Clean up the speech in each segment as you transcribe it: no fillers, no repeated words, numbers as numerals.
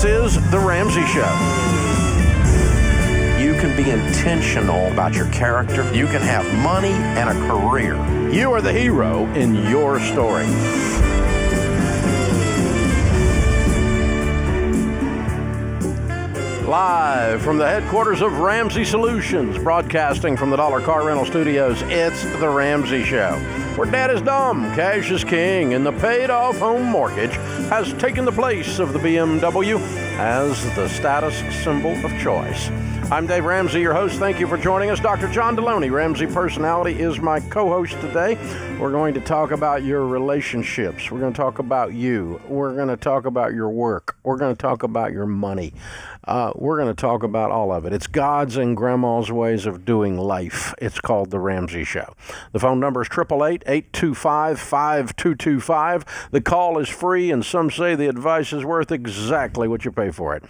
This is The Ramsey Show. You can be intentional about your character. You can have money and a career. You are the hero in your story. Live from the headquarters of Ramsey Solutions, broadcasting from the Dollar Car Rental Studios, it's The Ramsey Show, where debt is dumb, cash is king, and the paid-off home mortgage has taken the place of the BMW as the status symbol of choice. I'm Dave Ramsey, your host. Thank you for joining us. Dr. John Deloney, Ramsey Personality, is my co-host today. We're going to talk about your relationships. We're going to talk about you. We're going to talk about your work. We're going to talk about your money. We're going to talk about all of it. It's God's and Grandma's ways of doing life. It's called The Ramsey Show. The phone number is 888-825-5225. The call is free, and some say the advice is worth exactly what you pay for it.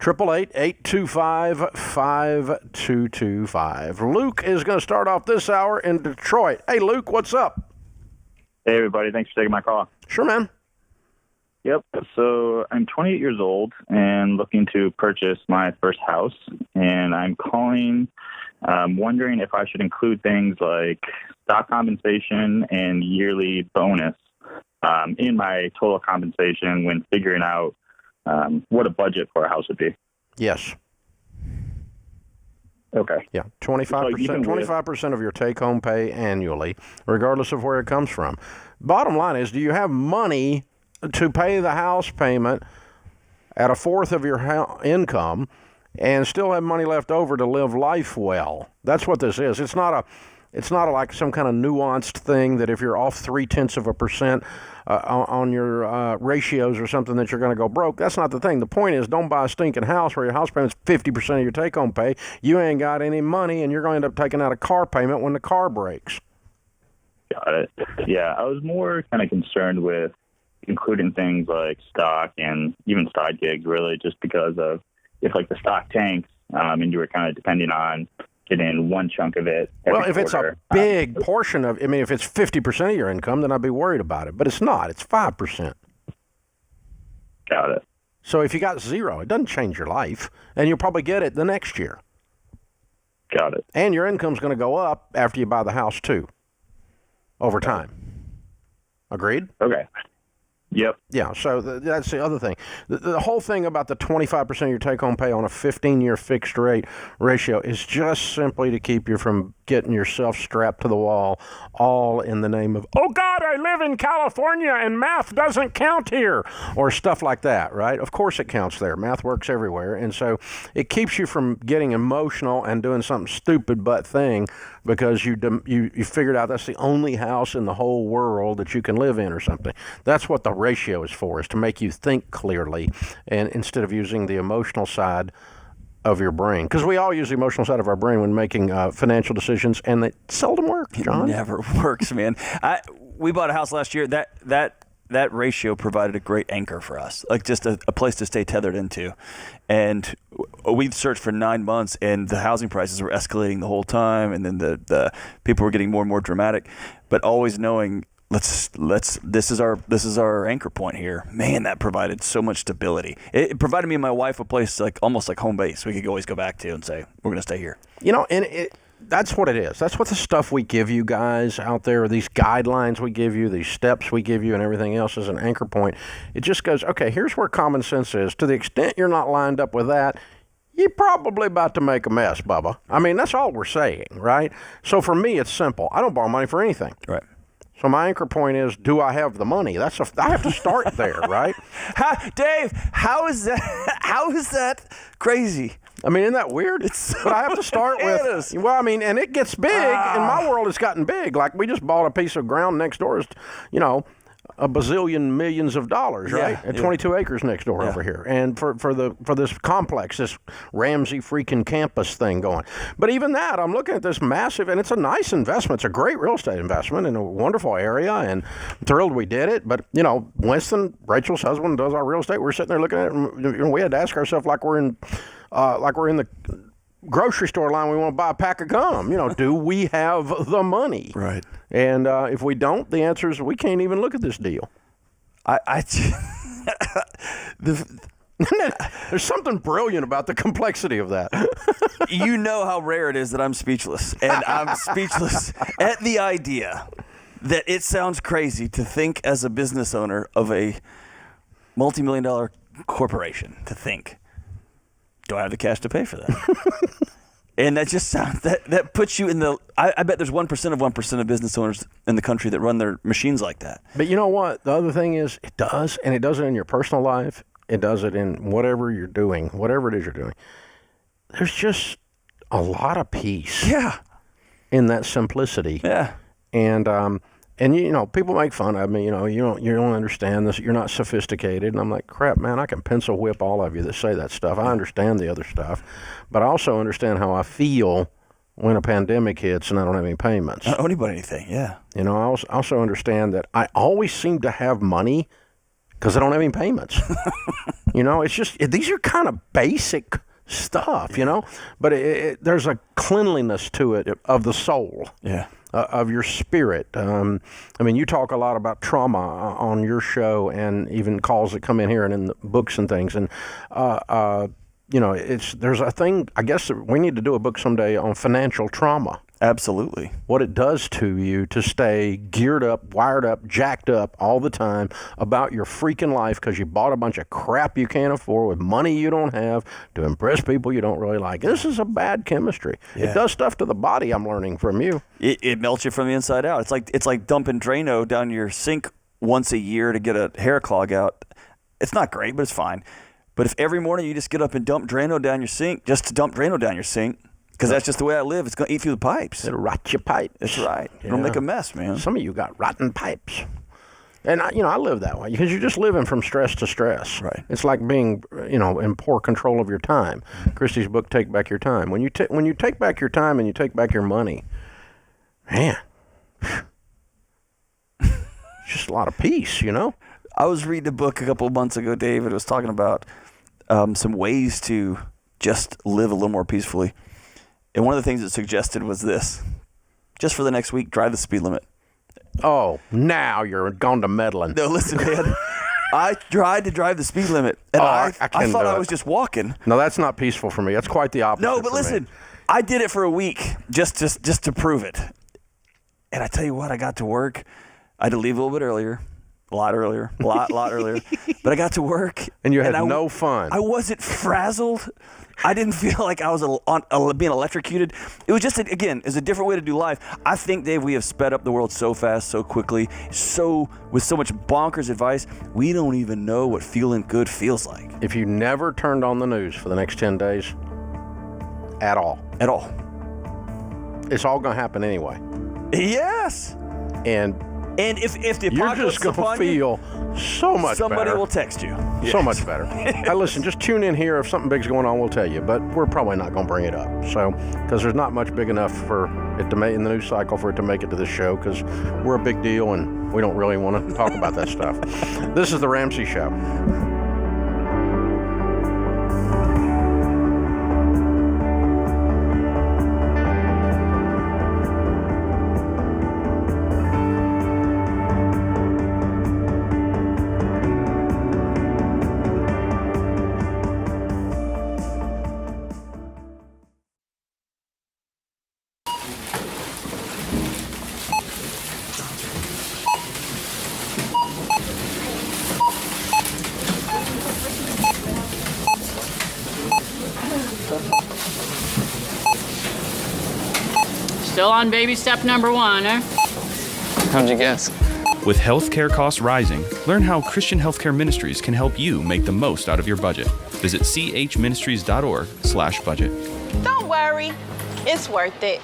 888-825-5225. Luke is going to start off this hour in Detroit. Hey, Luke, what's up? Hey, everybody. Thanks for taking my call. Sure, man. Yep. So I'm 28 years old and looking to purchase my first house. And I'm calling, wondering if I should include things like stock compensation and yearly bonus in my total compensation when figuring out what a budget for a house would be. Yes. Okay. Yeah, 25% of your take-home pay annually, regardless of where it comes from. Bottom line is, do you have money to pay the house payment at a fourth of your income and still have money left over to live life well? That's what this is. It's not like some kind of nuanced thing that if you're off 0.3% on your ratios or something that you're going to go broke. That's not the thing. The point is, don't buy a stinking house where your house payment's 50% of your take-home pay. You ain't got any money, and you're going to end up taking out a car payment when the car breaks. Got it. Yeah, I was more kind of concerned with including things like stock and even side gigs, really, just because of if like the stock tanks and you were kind of depending on getting one chunk of it every Well, if it's a big portion of, if it's 50% of your income, then I'd be worried about it. But it's not. It's 5%. Got it. So if you got zero, it doesn't change your life, and you'll probably get it the next year. Got it. And your income's going to go up after you buy the house, too, over time. Agreed? Okay. Yep. Yeah, so that's the other thing. The whole thing about the 25% of your take-home pay on a 15-year fixed rate ratio is just simply to keep you from getting yourself strapped to the wall, all in the name of, oh, God, I live in California and math doesn't count here, or stuff like that, right? Of course it counts there. Math works everywhere, and so it keeps you from getting emotional and doing something stupid but thing because you figured out that's the only house in the whole world that you can live in or something. That's what the ratio is for, is to make you think clearly, and instead of using the emotional side of your brain. Because we all use the emotional side of our brain when making financial decisions, and they seldom work, John. It never works, man. We bought a house last year. That ratio provided a great anchor for us, like just a place to stay tethered into. And we searched for 9 months, and the housing prices were escalating the whole time, and then the people were getting more and more dramatic. But always knowing, this is our anchor point here. Man, that provided so much stability. It provided me and my wife a place almost like home base. We could always go back to and say, we're going to stay here. And that's what it is. That's what the stuff we give you guys out there, these guidelines we give you, these steps we give you, and everything else is an anchor point. It just goes, okay, here's where common sense is. To the extent you're not lined up with that, you're probably about to make a mess, Bubba. That's all we're saying, right? So for me, it's simple. I don't borrow money for anything. Right. So my anchor point is, do I have the money? I have to start there, right? Dave, how is that crazy? Isn't that weird? But I have to start with, and it gets big. In my world, it's gotten big. Like, we just bought a piece of ground next door, a bazillion millions of dollars, right? At 22 acres next door over here. And for this complex, this Ramsey freaking campus thing going. But even that, I'm looking at this massive, and it's a nice investment. It's a great real estate investment in a wonderful area, and I'm thrilled we did it. But, Winston, Rachel's husband, does our real estate. We're sitting there looking at it, and we had to ask ourselves like we're in the grocery store line, we want to buy a pack of gum. Do we have the money? Right. And if we don't, the answer is we can't even look at this deal. There's something brilliant about the complexity of that. You know how rare it is that I'm speechless. And I'm speechless at the idea that it sounds crazy to think as a business owner of a multi-million-dollar corporation, to think, do I have the cash to pay for that? And that just sounds, that puts you in the, I bet there's 1% of business owners in the country that run their machines like that. But you know what? The other thing is, it does, and it does it in your personal life. It does it in whatever you're doing, whatever it is you're doing. There's just a lot of peace. Yeah. In that simplicity. Yeah. And you know, people make fun of me. You know, you don't understand this. You're not sophisticated. And I'm like, crap, man. I can pencil whip all of you that say that stuff. I understand the other stuff, but I also understand how I feel when a pandemic hits and I don't have any payments. I don't owe anybody anything. Yeah. You know, I also understand that I always seem to have money because I don't have any payments. You know, it's just these are kind of basic stuff. You know, but there's a cleanliness to it of the soul. Yeah. Of your spirit. I mean, you talk a lot about trauma on your show, and even calls that come in here and in the books and things. And you know, there's a thing. I guess we need to do a book someday on financial trauma. Absolutely. What it does to you to stay geared up, wired up, jacked up all the time about your freaking life because you bought a bunch of crap you can't afford with money you don't have to impress people you don't really like. This is a bad chemistry. Yeah. It does stuff to the body, I'm learning from you. It melts you from the inside out. It's like dumping Drano down your sink once a year to get a hair clog out. It's not great, but it's fine. But if every morning you just get up and dump Drano down your sink, just to dump Drano down your sink, because that's just the way I live. It's going to eat through the pipes. It'll rot your pipes. That's right. Yeah. It'll make a mess, man. Some of you got rotten pipes. And, I live that way because you're just living from stress to stress. Right. It's like being, in poor control of your time. Christie's book, Take Back Your Time. When you take back your time and you take back your money, man, it's just a lot of peace, you know? I was reading a book a couple of months ago, Dave. It was talking about some ways to just live a little more peacefully. And one of the things it suggested was this. Just for the next week, drive the speed limit. Oh, now you're gone to meddling. No, listen, man. I tried to drive the speed limit, and I thought I was just walking. No, that's not peaceful for me. That's quite the opposite. No, but listen, I did it for a week just to prove it. And I tell you what, I got to work. I had to leave a little bit earlier. A lot earlier. But I got to work. And you had no fun. I wasn't frazzled. I didn't feel like I was being electrocuted. It was just, again, it's a different way to do life. I think, Dave, we have sped up the world so fast, so quickly, with so much bonkers advice, we don't even know what feeling good feels like. If you never turned on the news for the next 10 days, at all, it's all going to happen anyway. Yes. And if the you're apocalypse just going to feel so much somebody better. will text you. So much better. Hey, listen, just tune in here. If something big's going on, we'll tell you. But we're probably not going to bring it up. So, because there's not much big enough for it to make in the news cycle for it to make it to this show, because we're a big deal and we don't really want to talk about that stuff. This is the Ramsey Show. Still on baby step number 1, eh? How'd you guess? With healthcare costs rising, learn how Christian Healthcare Ministries can help you make the most out of your budget. Visit chministries.org/budget. Don't worry, it's worth it.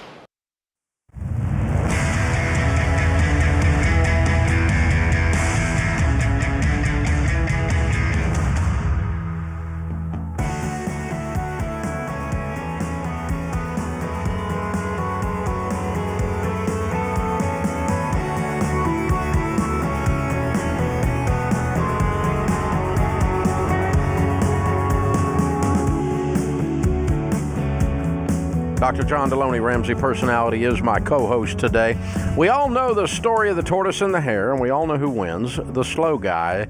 Dr. John Deloney, Ramsey Personality, is my co-host today. We all know the story of the tortoise and the hare, and we all know who wins, the slow guy,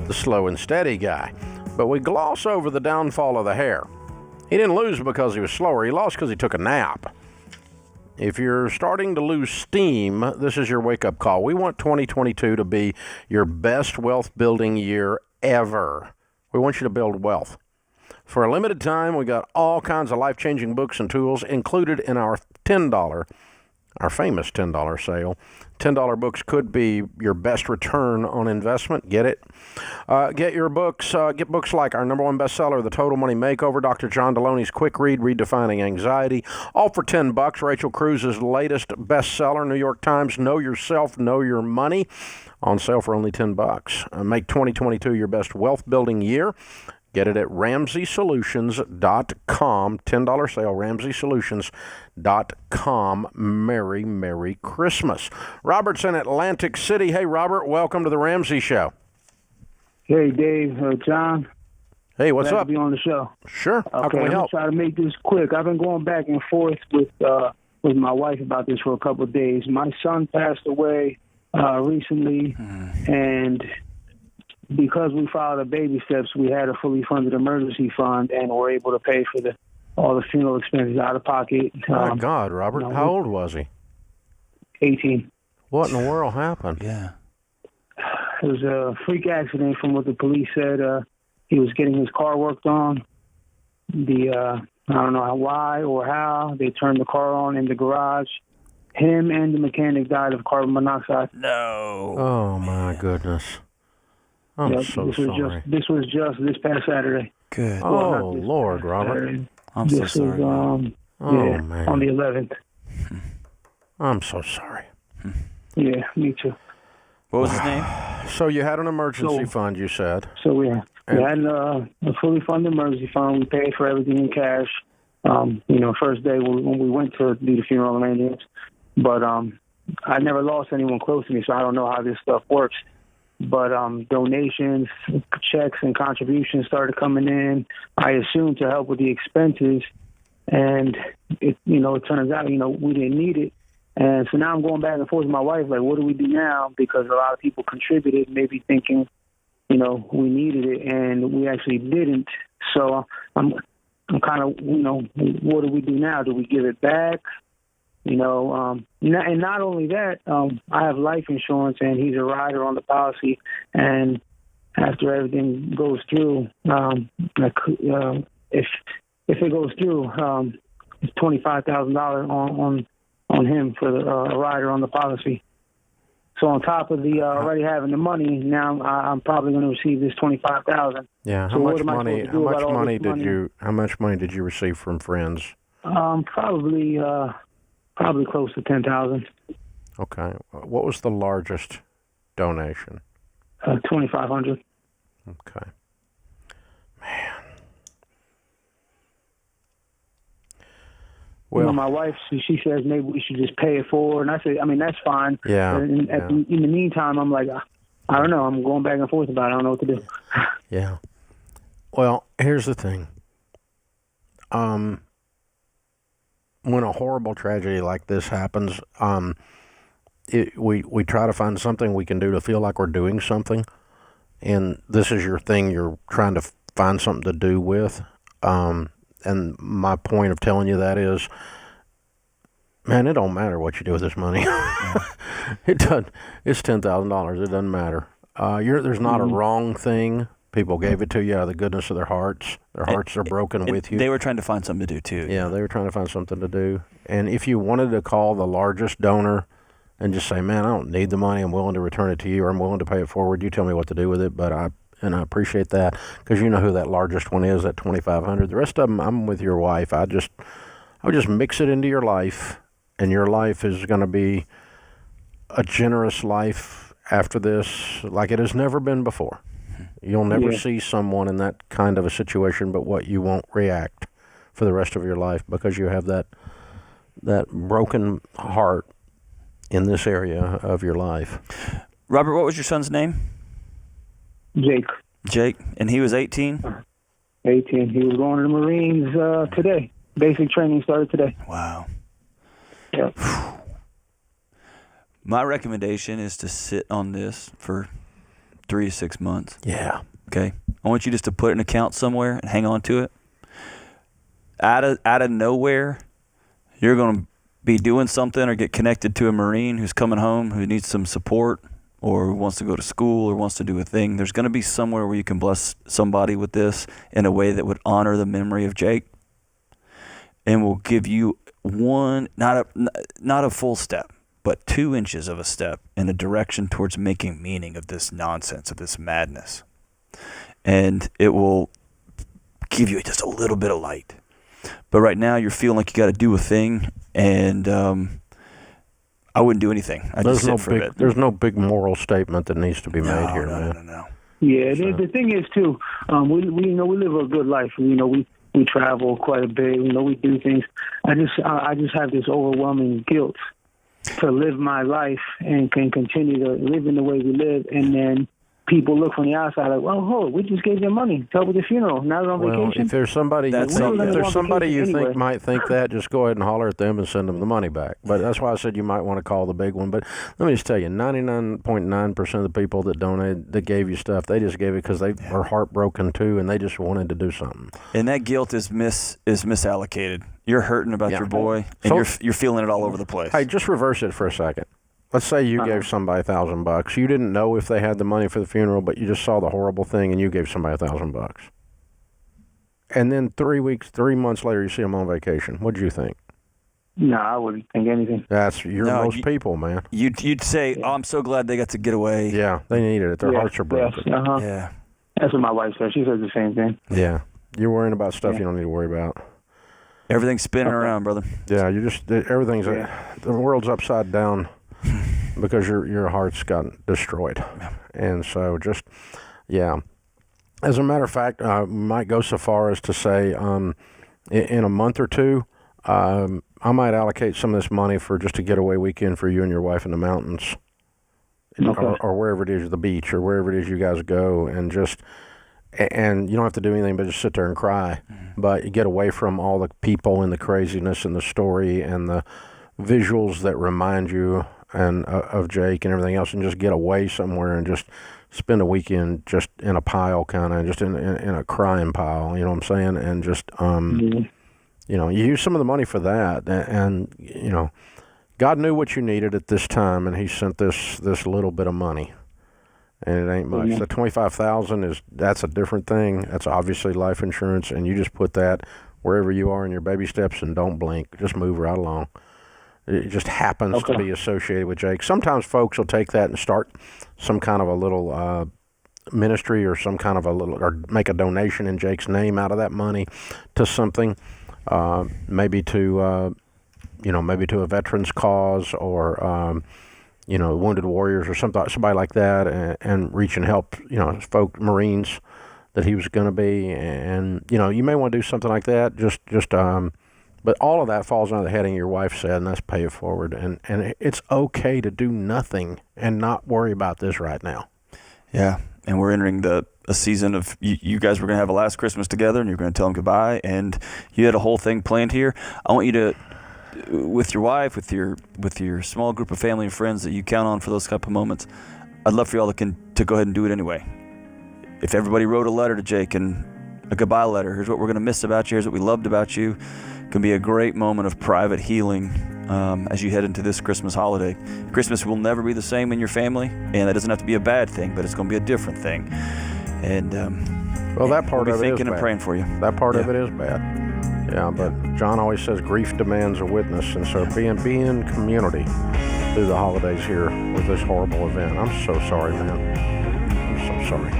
the slow and steady guy. But we gloss over the downfall of the hair. He didn't lose because he was slower. He lost because he took a nap. If you're starting to lose steam, this is your wake-up call. We want 2022 to be your best wealth-building year ever. We want you to build wealth. For a limited time, we got all kinds of life-changing books and tools included in our our famous $10 sale. $10 books could be your best return on investment. Get it? Get your books. Get books like our number one bestseller, The Total Money Makeover, Dr. John Deloney's Quick Read, Redefining Anxiety, all for $10. Rachel Cruz's latest bestseller, New York Times, Know Yourself, Know Your Money, on sale for only $10. Make 2022 your best wealth-building year. Get it at RamseySolutions.com. $10 sale, RamseySolutions.com. Merry Christmas. Robert's in Atlantic City. Hey, Robert, welcome to the Ramsey Show. Hey, Dave, John. Hey, what's Glad up? to be on the show. Sure. How Okay, can we I'm help? gonna try to make this quick. I've been going back and forth with my wife about this for a couple of days. My son passed away recently, and because we followed the baby steps, we had a fully funded emergency fund and were able to pay for all the funeral expenses out of pocket. My God, Robert, how old was he? 18. What in the world happened? Yeah. It was a freak accident from what the police said. He was getting his car worked on. I don't know why or how, they turned the car on in the garage. Him and the mechanic died of carbon monoxide. No. Oh, my goodness. I'm so sorry. This was just this past Saturday. Good. Oh, Lord, Robert. I'm so This sorry. was, Oh, man. on the 11th. I'm so sorry. Yeah, me too. What was his name? So you had an emergency fund, you said. So we had a fully funded emergency fund. We paid for everything in cash. First day when we went to do the funeral arrangements. But I never lost anyone close to me, so I don't know how this stuff works. But donations, checks, and contributions started coming in, I assume, to help with the expenses. And, it turns out, we didn't need it. And so now I'm going back and forth with my wife, like, what do we do now? Because a lot of people contributed, maybe thinking, we needed it, and we actually didn't. So I'm kind of, what do we do now? Do we give it back? And not only that, I have life insurance, and he's a rider on the policy. And after everything goes through, if it goes through, it's $25,000 on him for the rider on the policy. So on top of the already having the money, now I'm probably going to receive this $25,000. Yeah. How much money did you receive from friends? Probably close to $10,000. Okay. What was the largest donation? $2,500. Okay. Man. Well, my wife, she says maybe we should just pay it forward, and I say, that's fine. Yeah. In the meantime, I'm like, I don't know. I'm going back and forth about it. I don't know what to do. Yeah. Well, here's the thing. When a horrible tragedy like this happens, we try to find something we can do to feel like we're doing something, and this is your thing. You're trying to find something to do with. And my point of telling you that is, man, it don't matter what you do with this money. It doesn't. It's $10,000. It doesn't matter. There's not a wrong thing. People gave it to you out of the goodness of their hearts. Their hearts are broken with you. They were trying to find something to do, too. Yeah, they were trying to find something to do. And if you wanted to call the largest donor and just say, man, I don't need the money, I'm willing to return it to you, or I'm willing to pay it forward, you tell me what to do with it. But I appreciate that, because you know who that largest one is, that $2,500. The rest of them, I'm with your wife. I would just mix it into your life, and your life is going to be a generous life after this like it has never been before. You'll never see someone in that kind of a situation but what you won't react for the rest of your life, because you have that broken heart in this area of your life. Robert, what was your son's name? Jake. And he was 18? 18. He was going to the Marines today. Basic training started today. Wow. Yeah. My recommendation is to sit on this for 3 to 6 months. Yeah. Okay? I I want you just to put it in an account somewhere and hang on to it. Out of nowhere, you're going to be doing something or get connected to a Marine who's coming home who needs some support or who wants to go to school or wants to do a thing. There's going to be somewhere where you can bless somebody with this in a way that would honor the memory of Jake and will give you not a full step, but 2 inches of a step in a direction towards making meaning of this nonsense, of this madness. And it will give you just a little bit of light. But right now you're feeling like you got to do a thing, and I wouldn't do anything. I'd just sit for a bit. There's no big moral statement that needs to be made here, man. No. Yeah, the thing is too, we live a good life. We travel quite a bit. We do things. I just have this overwhelming guilt to live my life and can continue to live in the way we live, and then people look from the outside like, well, we just gave them money to help with the funeral. Now they're on vacation. If there's somebody, you anyway. think might think that, just go ahead and holler at them and send them the money back. But that's why I said you might want to call the big one. But let me just tell you, 99.9% of the people that donated, that gave you stuff, they just gave it because they are heartbroken too, and they just wanted to do something. And that guilt is misallocated. You're hurting about your boy, and you're feeling it all over the place. Hey, just reverse it for a second. Let's say you gave somebody $1,000. You didn't know if they had the money for the funeral, but you just saw the horrible thing, and you gave somebody $1,000. And then 3 months later, you see them on vacation. What'd you think? No, I wouldn't think anything. Most people, man. You'd say, "Oh, I'm so glad they got to get away." Yeah, they needed it. Their hearts are broken. Yes, Yeah, that's what my wife said. She says the same thing. Yeah, you're worrying about stuff you don't need to worry about. everything's spinning around, brother. Yeah, everything's the world's upside down. Because your heart's gotten destroyed. And so as a matter of fact, I might go so far as to say in a month or two, I might allocate some of this money for just a getaway weekend for you and your wife in the mountains. Okay. Or wherever it is, the beach, or wherever it is you guys go, and you don't have to do anything but just sit there and cry. Mm-hmm. But you get away from all the people and the craziness and the story and the visuals that remind you and of Jake and everything else, and just get away somewhere and just spend a weekend just in a pile, kind of just in a crying pile, you know what I'm saying? And just you use some of the money for that, and God knew what you needed at this time, and He sent this little bit of money, and it ain't much. The $25,000 that's a different thing. That's obviously life insurance, and you just put that wherever you are in your baby steps, and don't blink. Just move right along. It just happens to be associated with Jake. Sometimes folks will take that and start some kind of a little ministry or some kind of or make a donation in Jake's name out of that money to something, maybe to a veterans cause or, Wounded Warriors or somebody like that, and reach and help, Marines that he was going to be. And, you may want to do something like that, but all of that falls under the heading your wife said, and that's pay it forward. And it's okay to do nothing and not worry about this right now. Yeah, and we're entering a season of you guys were going to have a last Christmas together, and you're going to tell them goodbye, and you had a whole thing planned here. I want you to, with your wife, with your small group of family and friends that you count on for those type of moments, I'd love for y'all to go ahead and do it anyway. If everybody wrote a letter to Jake and a goodbye letter, here's what we're going to miss about you, here's what we loved about you. Can be a great moment of private healing as you head into this Christmas holiday. Christmas will never be the same in your family, and that doesn't have to be a bad thing, but it's going to be a different thing. And that part we'll of be it thinking is and bad. praying for you. That part of it is bad. Yeah, but John always says grief demands a witness, and so be in community through the holidays here with this horrible event. I'm so sorry, man. I'm so sorry.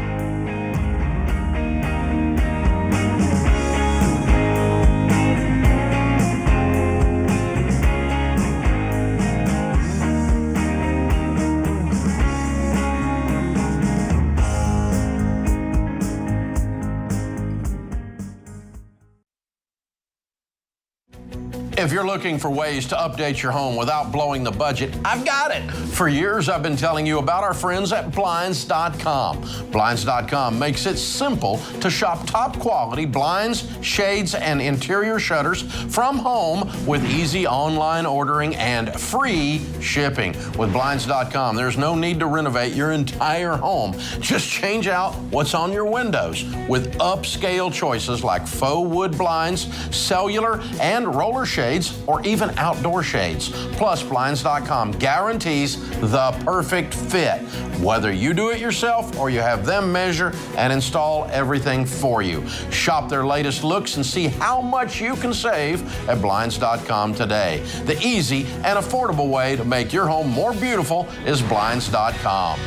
If you're looking for ways to update your home without blowing the budget, I've got it. For years, I've been telling you about our friends at Blinds.com. Blinds.com makes it simple to shop top quality blinds, shades, and interior shutters from home with easy online ordering and free shipping. With Blinds.com, there's no need to renovate your entire home. Just change out what's on your windows with upscale choices like faux wood blinds, cellular and roller shades, or even outdoor shades. Plus, Blinds.com guarantees the perfect fit, whether you do it yourself or you have them measure and install everything for you. Shop their latest looks and see how much you can save at Blinds.com today. The easy and affordable way to make your home more beautiful is Blinds.com.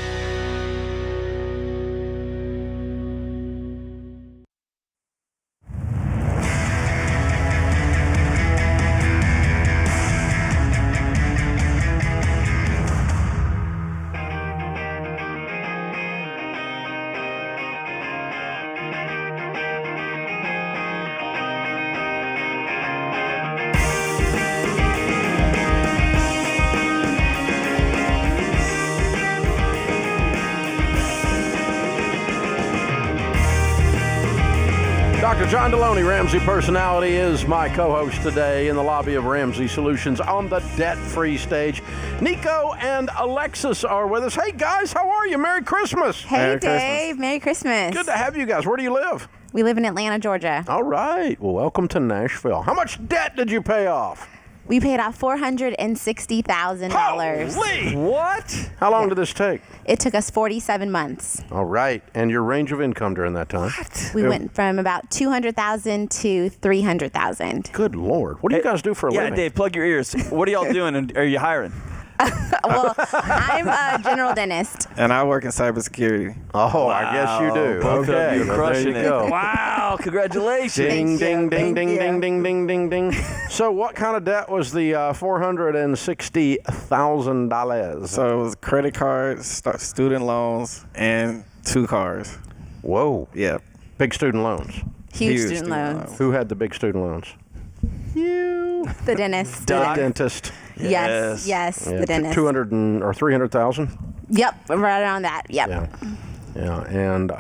Dr. John Deloney, Ramsey Personality, is my co-host today in the lobby of Ramsey Solutions on the debt-free stage. Nico and Alexis are with us. Hey, guys, how are you? Merry Christmas. Hey, Merry Dave. Christmas. Merry Christmas. Good to have you guys. Where do you live? We live in Atlanta, Georgia. All right. Well, welcome to Nashville. How much debt did you pay off? We paid off $460,000. Holy! What? How long did this take? It took us 47 months. All right. And your range of income during that time? What? We went from about $200,000 to $300,000. Good Lord. What do you guys do for a living? Yeah, Dave, plug your ears. What are y'all doing, and are you hiring? Well, I'm a general dentist. And I work in cybersecurity. Oh, wow. I guess you do. Both of Okay. you Well, crushing there you go. it. Wow, congratulations. Ding, ding, ding, Thank ding, you. ding, ding, ding, ding, ding. So what kind of debt was the $460,000? So it was credit cards, student loans, and 2 cars. Whoa. Yeah. Big student loans. Huge student loans. Who had the big student loans? You. The dentist. The dentist. Yes, the dentist. 200 or 300,000? Yep, right around that. Yep. Yeah. And,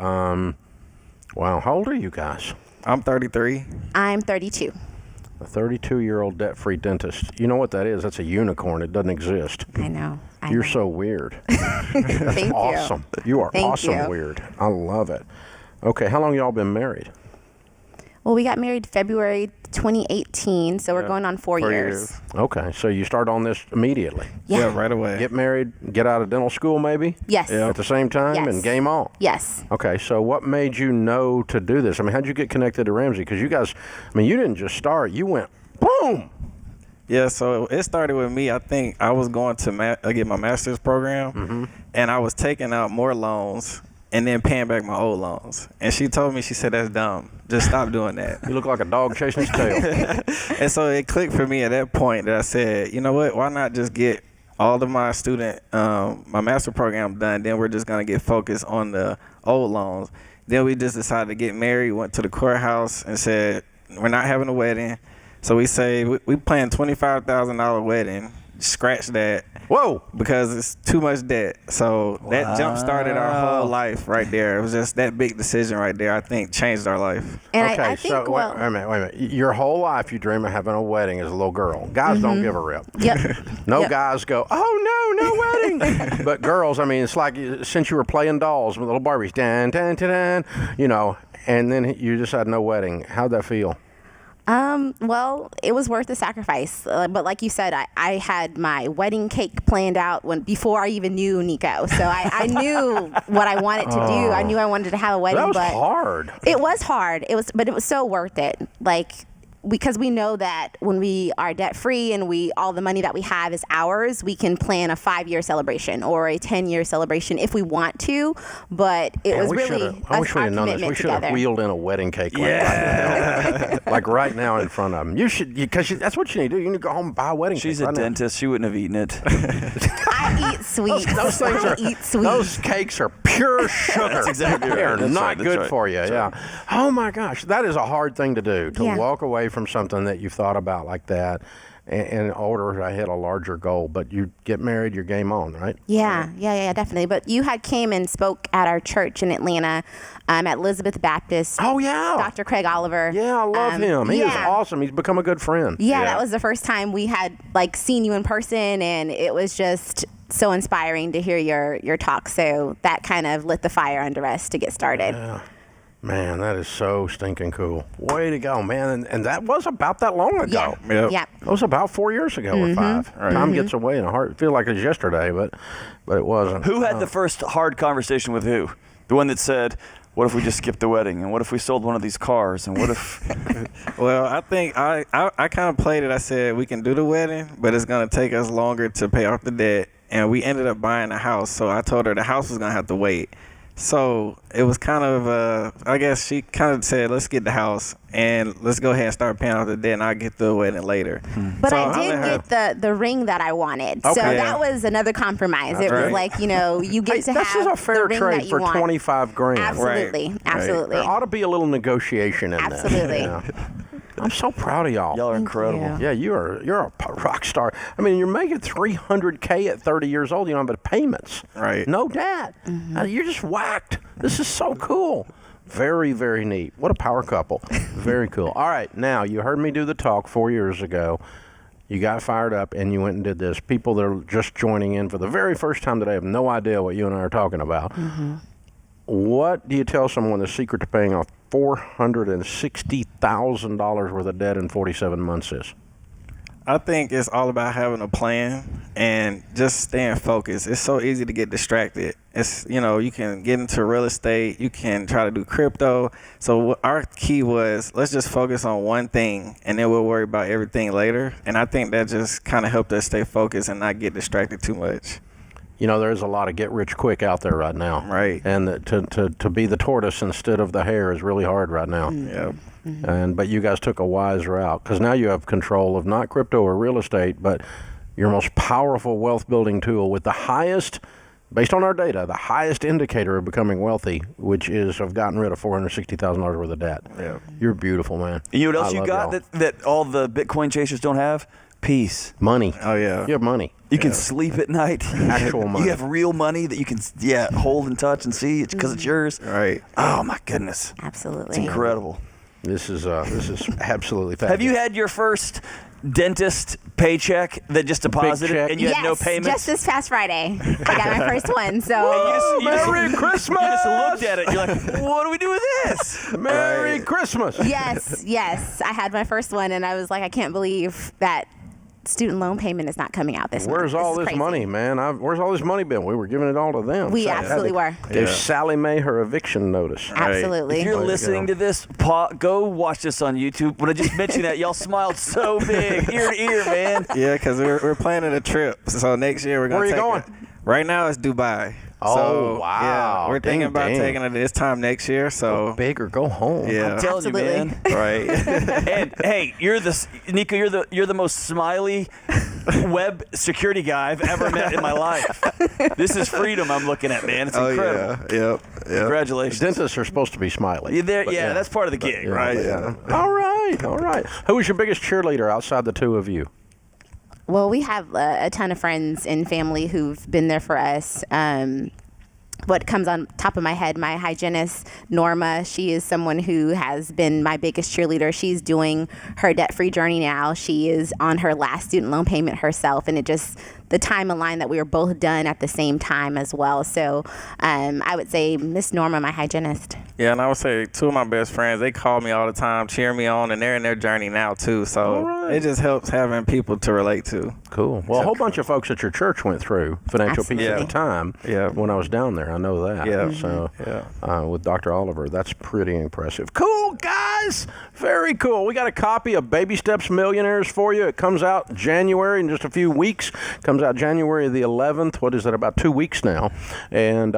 wow, how old are you guys? I'm 33. I'm 32. A 32-year-old debt-free dentist. You know what that is? That's a unicorn. It doesn't exist. I know. You're so weird. Thank you. Awesome. You are Thank awesome you. weird. I love it. Okay, how long y'all been married? Well, we got married February 2018, so we're going on 4 years. Okay, so you start on this immediately. Yeah. Right away. Get married, get out of dental school maybe? Yes. At the same time Yes. and game on? Yes. Okay, so what made you know to do this? I mean, how'd you get connected to Ramsey? Because you guys, I mean, you didn't just start, you went boom. Yeah, so it started with me. I think I was going to get my master's program, and I was taking out more loans and then paying back my old loans. And she told me, she said, that's dumb. Just stop doing that. You look like a dog chasing its tail. And so it clicked for me at that point that I said, you know what, why not just get all of my my master program done, then we're just going to get focused on the old loans. Then we just decided to get married, went to the courthouse and said, we're not having a wedding. So we say, we planned $25,000 wedding, scratch that. Whoa. Because it's too much debt. So that jump started our whole life right there. It was just that big decision right there, I think, changed our life. And Okay, I think, so wait a minute. Your whole life you dream of having a wedding as a little girl. Guys don't give a rip. Yep. No Yep. guys go, oh, no wedding. But girls, I mean, it's like since you were playing dolls with little Barbies, dan, dan, dan, dan, you know, and then you just had no wedding. How'd that feel? Well, it was worth the sacrifice. But like you said, I had my wedding cake planned out before I even knew Nico. So I knew what I wanted to do. I knew I wanted to have a wedding. That was but hard. It was hard. But it was so worth it. Because we know that when we are debt free and all the money that we have is ours, we can plan a 5-year celebration or a 10-year celebration if we want to. But it was really I wish we had known this. We should have wheeled in a wedding cake like right now in front of them. You should, because that's what you need to do. You need to go home and buy a wedding cake. She's a dentist. She wouldn't have eaten it. I eat sweets. Those things I eat sweets. Those cakes are pure sugar. That's exactly right. They're That's not right. That's good right. for you. That's Yeah. right. Oh my gosh, that is a hard thing to do. To Yeah. walk away from something that you've thought about like that, in order to hit a larger goal. But you get married, you're game on, right? Yeah, definitely. But you had came and spoke at our church in Atlanta, at Elizabeth Baptist. Oh, yeah. Dr. Craig Oliver. Yeah, I love him. He is awesome. He's become a good friend. Yeah, that was the first time we had seen you in person, and it was just so inspiring to hear your talk. So that kind of lit the fire under us to get started. Yeah. Man, that is so stinking cool. Way to go, man. And that was about that long ago. Yeah. It was about 4 years ago or 5. Right. Time gets away in a heart. Feel like it was yesterday, but it wasn't. Who had the first hard conversation with who? The one that said, what if we just skipped the wedding? And what if we sold one of these cars? And what if... Well, I think I kind of played it. I said, we can do the wedding, but it's going to take us longer to pay off the debt. And we ended up buying a house. So I told her the house was going to have to wait. So it was kind of, I guess she kind of said, let's get the house and let's go ahead and start paying off the debt, and I'll get the wedding later. But so I did get the ring that I wanted. Okay. So that was another compromise. That's It was right. like, you get to This have is a fair the ring trade that you for want. $25,000. Absolutely. Right. Absolutely. There ought to be a little negotiation in Absolutely. there. Yeah. I'm so proud of y'all. Y'all are incredible. Yeah, you're a rock star. I mean, you're making $300K at 30 years old. You don't have the payments. Right. No debt. You're just whacked. This is so cool. Very, very neat. What a power couple. Very cool. All right, now you heard me do the talk 4 years ago. You got fired up and you went and did this. People that are just joining in for the very first time today have no idea what you and I are talking about. What do you tell someone the secret to paying off $460,000 worth of debt in 47 months is? I think it's all about having a plan and just staying focused. It's so easy to get distracted. It's, you can get into real estate. You can try to do crypto. So our key was, let's just focus on one thing and then we'll worry about everything later. And I think that just kind of helped us stay focused and not get distracted too much. There's a lot of get rich quick out there right now. Right. And to be the tortoise instead of the hare is really hard right now. Yeah. But you guys took a wise route, because now you have control of not crypto or real estate, but your most powerful wealth building tool with the highest, based on our data, the highest indicator of becoming wealthy, which is I've gotten rid of $460,000 worth of debt. Yeah. You're beautiful, man. You know what else I you love got y'all. that all the Bitcoin chasers don't have? Peace. Money. Oh, yeah. You have money. You can sleep at night. Actual money. You have real money that you can, hold and touch and see because it's yours. Right. Oh, my goodness. Absolutely. It's incredible. This is absolutely fabulous. Have you had your first dentist paycheck that just deposited check? and you had no payment? Just this past Friday, I got my first one. So Merry Christmas! You just looked at it. You're like, what do we do with this? Merry Christmas! yes, I had my first one, and I was like, I can't believe that student loan payment is not coming out this month. Where's all is this crazy. money, man? Where's all this money been? We were giving it all to them. We So absolutely were. Gave Sally Mae her eviction notice. Absolutely. If you're Way to listening go. to this, go watch this on YouTube. When I just mentioned that, y'all smiled so big, ear to ear, man. Yeah, because we're planning a trip. So next year we're going to Where are you take going? Right now it's Dubai. Oh, So, wow. Yeah, we're thinking about Dang. taking it this time next year. So Go big or go home. yeah, I'm telling you, Absolutely. man. right. And hey, Nico, you're the most smiley web security guy I've ever met in my life. This is freedom I'm looking at, man. It's incredible. Yeah. Yep. Congratulations. Dentists are supposed to be smiley. You're there, But yeah, that's part of the gig, right? Yeah. All right. Who was your biggest cheerleader outside the two of you? Well, we have a ton of friends and family who've been there for us. What comes on top of my head, my hygienist, Norma, she is someone who has been my biggest cheerleader. She's doing her debt-free journey now. She is on her last student loan payment herself, and the time aligned that we were both done at the same time as well. So I would say Miss Norma, my hygienist. Yeah, and I would say two of my best friends, they call me all the time, cheer me on, and they're in their journey now too. So it just helps having people to relate to. Cool. Well, a whole bunch of folks at your church went through financial peace at the time. Yeah. When I was down there, I know that. Yeah. So Yeah. with Dr. Oliver, that's pretty impressive. Cool, guys. Very cool. We got a copy of Baby Steps Millionaires for you. It comes out January in just a few weeks. Comes comes out January the 11th. What is it, about 2 weeks now? And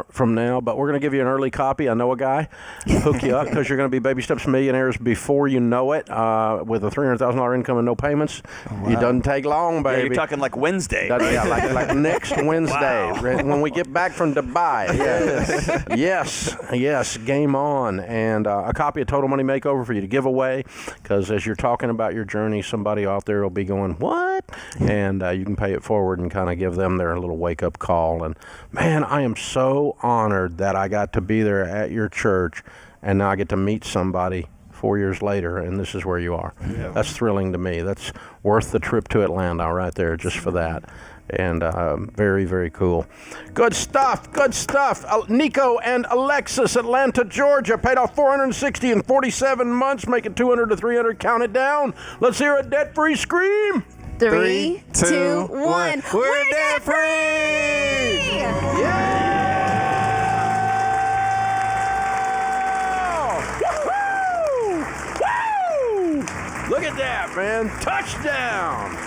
from now, but we're going to give you an early copy. I know a guy, hook you up, because you're going to be Baby Steps Millionaires before you know it, with a $300,000 income and no payments. Wow. It doesn't take long, baby. Yeah, you're talking like Wednesday. Yeah, like next Wednesday, when we get back from Dubai. Yes, game on. And a copy of Total Money Makeover for you to give away, because as you're talking about your journey, somebody out there will be going, what? And you can pay it forward and kind of give them their little wake-up call. And, man, I am so honored that I got to be there at your church, and now I get to meet somebody 4 years later, and this is where you are. Yeah. That's thrilling to me. That's worth the trip to Atlanta right there just for that. And very, very cool. Good stuff. Nico and Alexis, Atlanta, Georgia, paid off $460 in 47 months, making $200 to $300. Count it down. Let's hear a debt-free scream. 3, 2, 1. We're debt-free! Yeah! Woo! Look at that, man. Touchdown!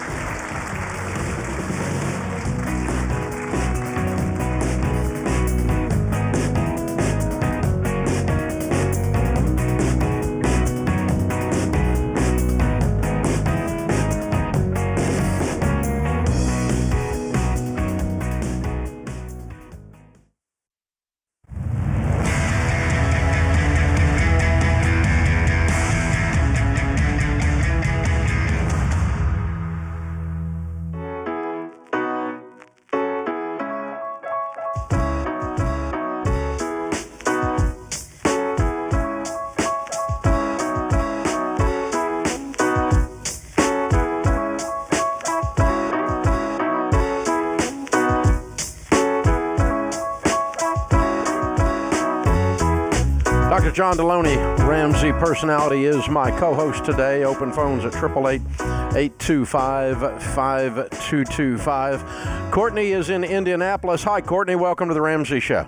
Dr. John Deloney, Ramsey Personality, is my co-host today. Open phones at 888-825-5225. Courtney is in Indianapolis. Hi, Courtney. Welcome to the Ramsey Show.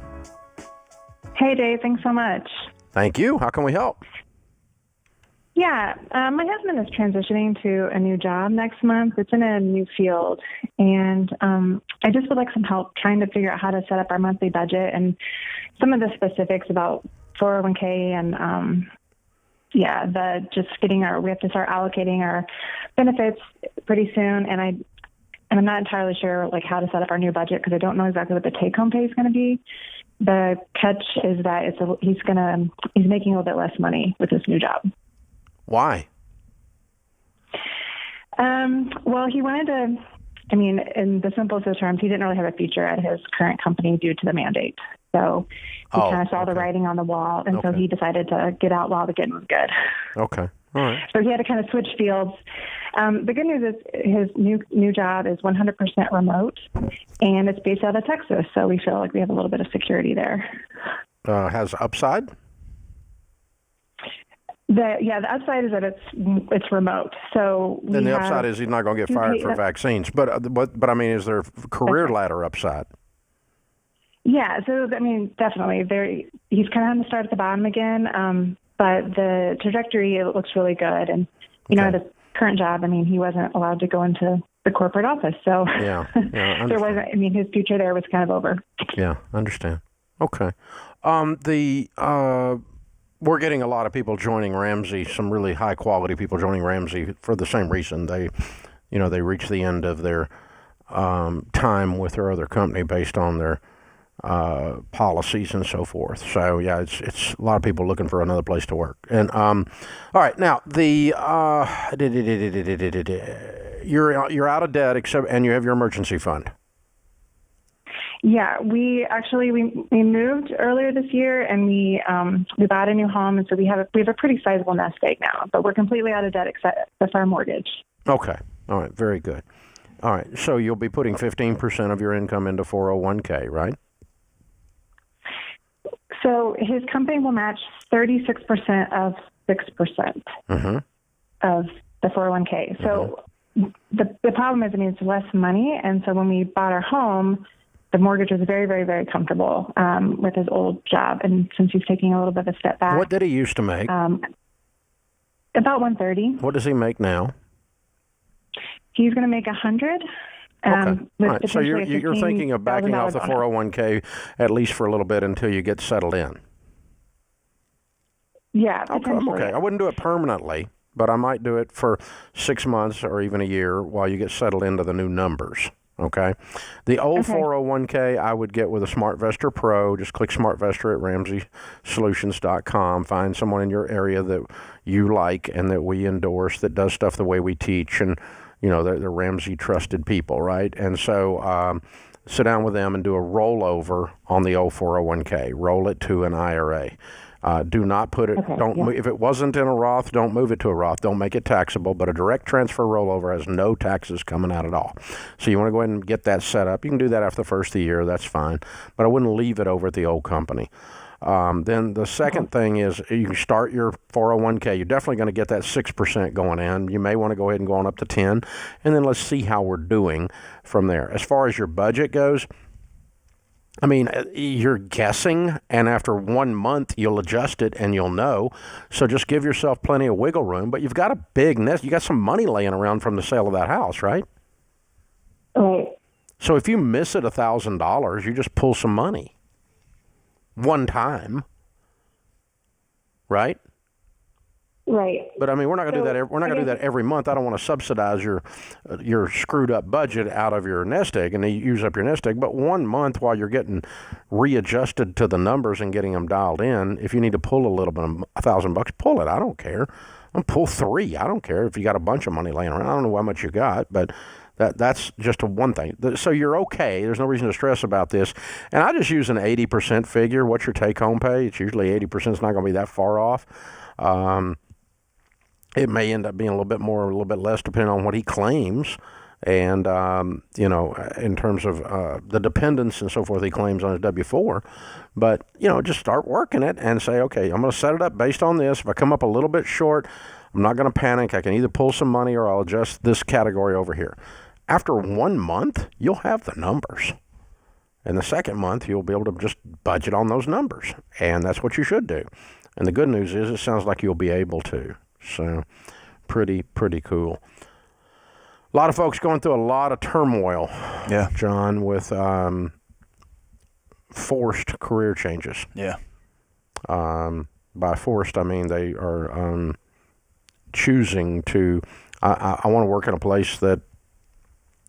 Hey, Dave. Thanks so much. Thank you. How can we help? Yeah, my husband is transitioning to a new job next month. It's in a new field, and I just would like some help trying to figure out how to set up our monthly budget and some of the specifics about 401k and we have to start allocating our benefits pretty soon, and I'm not entirely sure like how to set up our new budget because I don't know exactly what the take-home pay is going to be. The catch is that he's making a little bit less money with this new job. Why? Well, he wanted to. I mean, in the simplest of terms, he didn't really have a future at his current company due to the mandate. So he kind of saw the writing on the wall, and so he decided to get out while the getting was good. Okay. All right. So he had to kind of switch fields. The good news is his new job is 100% remote, and it's based out of Texas. So we feel like we have a little bit of security there. Has upside? The upside is that it's remote. So then the upside is he's not going to get fired for vaccines. But I mean, is there career ladder upside? Yeah. So I mean, definitely. He's kind of on the start at the bottom again. But the trajectory, it looks really good. And at his current job, I mean, he wasn't allowed to go into the corporate office. So there wasn't. I mean, his future there was kind of over. Yeah, I understand. Okay. We're getting a lot of people joining Ramsey, some really high quality people joining Ramsey for the same reason. They reach the end of their time with their other company based on their policies and so forth. So yeah, it's a lot of people looking for another place to work. And all right, now you're out of debt and you have your emergency fund. Yeah, we moved earlier this year, and we bought a new home, and so we have a pretty sizable nest egg now. But we're completely out of debt except for our mortgage. Okay, all right, very good. All right, so you'll be putting 15% of your income into 401k, right? So his company will match 36% of 6% of the 401k. So the problem is, I mean, it's less money, and so when we bought our home, the mortgage was very, very, very comfortable with his old job. And since he's taking a little bit of a step back. What did he used to make? About $130. What does he make now? He's going to make $100. with All right. So you're potentially a thinking of backing off the $15,000 401k at least for a little bit until you get settled in. Yeah, Okay, potentially. I wouldn't do it permanently, but I might do it for 6 months or even a year while you get settled into the new numbers. Okay. The old 401k I would get with a SmartVestor Pro. Just click SmartVestor at RamseySolutions.com. Find someone in your area that you like and that we endorse that does stuff the way we teach, and they're Ramsey trusted people, right? And so sit down with them and do a rollover on the old 401k. Roll it to an IRA. Do not put it. If it wasn't in a Roth, don't move it to a Roth. Don't make it taxable. But a direct transfer rollover has no taxes coming out at all. So you want to go ahead and get that set up. You can do that after the first of the year. That's fine. But I wouldn't leave it over at the old company. Then the second thing is you can start your 401k. You're definitely going to get that 6% going in. You may want to go ahead and go on up to 10, and then let's see how we're doing from there. As far as your budget goes, I mean, you're guessing, and after 1 month, you'll adjust it and you'll know. So just give yourself plenty of wiggle room. But you've got a big nest. You got some money laying around from the sale of that house, right? Right. So if you miss it $1,000, you just pull some money one time, right? Right. But I mean, we're not going to do that. We're not going to do that every month. I don't want to subsidize your screwed up budget out of your nest egg and use up your nest egg. But 1 month while you're getting readjusted to the numbers and getting them dialed in, if you need to pull a little bit, $1,000, pull it. I don't care. I'll pull 3. I don't care if you got a bunch of money laying around. I don't know how much you got, but that's just one thing. So you're okay. There's no reason to stress about this. And I just use an 80% figure. What's your take-home pay? It's usually 80%. It's not going to be that far off. It may end up being a little bit more or a little bit less depending on what he claims. And, in terms of the dependents and so forth he claims on his W-4. But, just start working it and say, okay, I'm going to set it up based on this. If I come up a little bit short, I'm not going to panic. I can either pull some money or I'll adjust this category over here. After 1 month, you'll have the numbers. And the second month, you'll be able to just budget on those numbers. And that's what you should do. And the good news is it sounds like you'll be able to. So pretty cool. A lot of folks going through a lot of turmoil, John, with forced career changes. Yeah. By forced, I mean they are choosing to, I want to work in a place that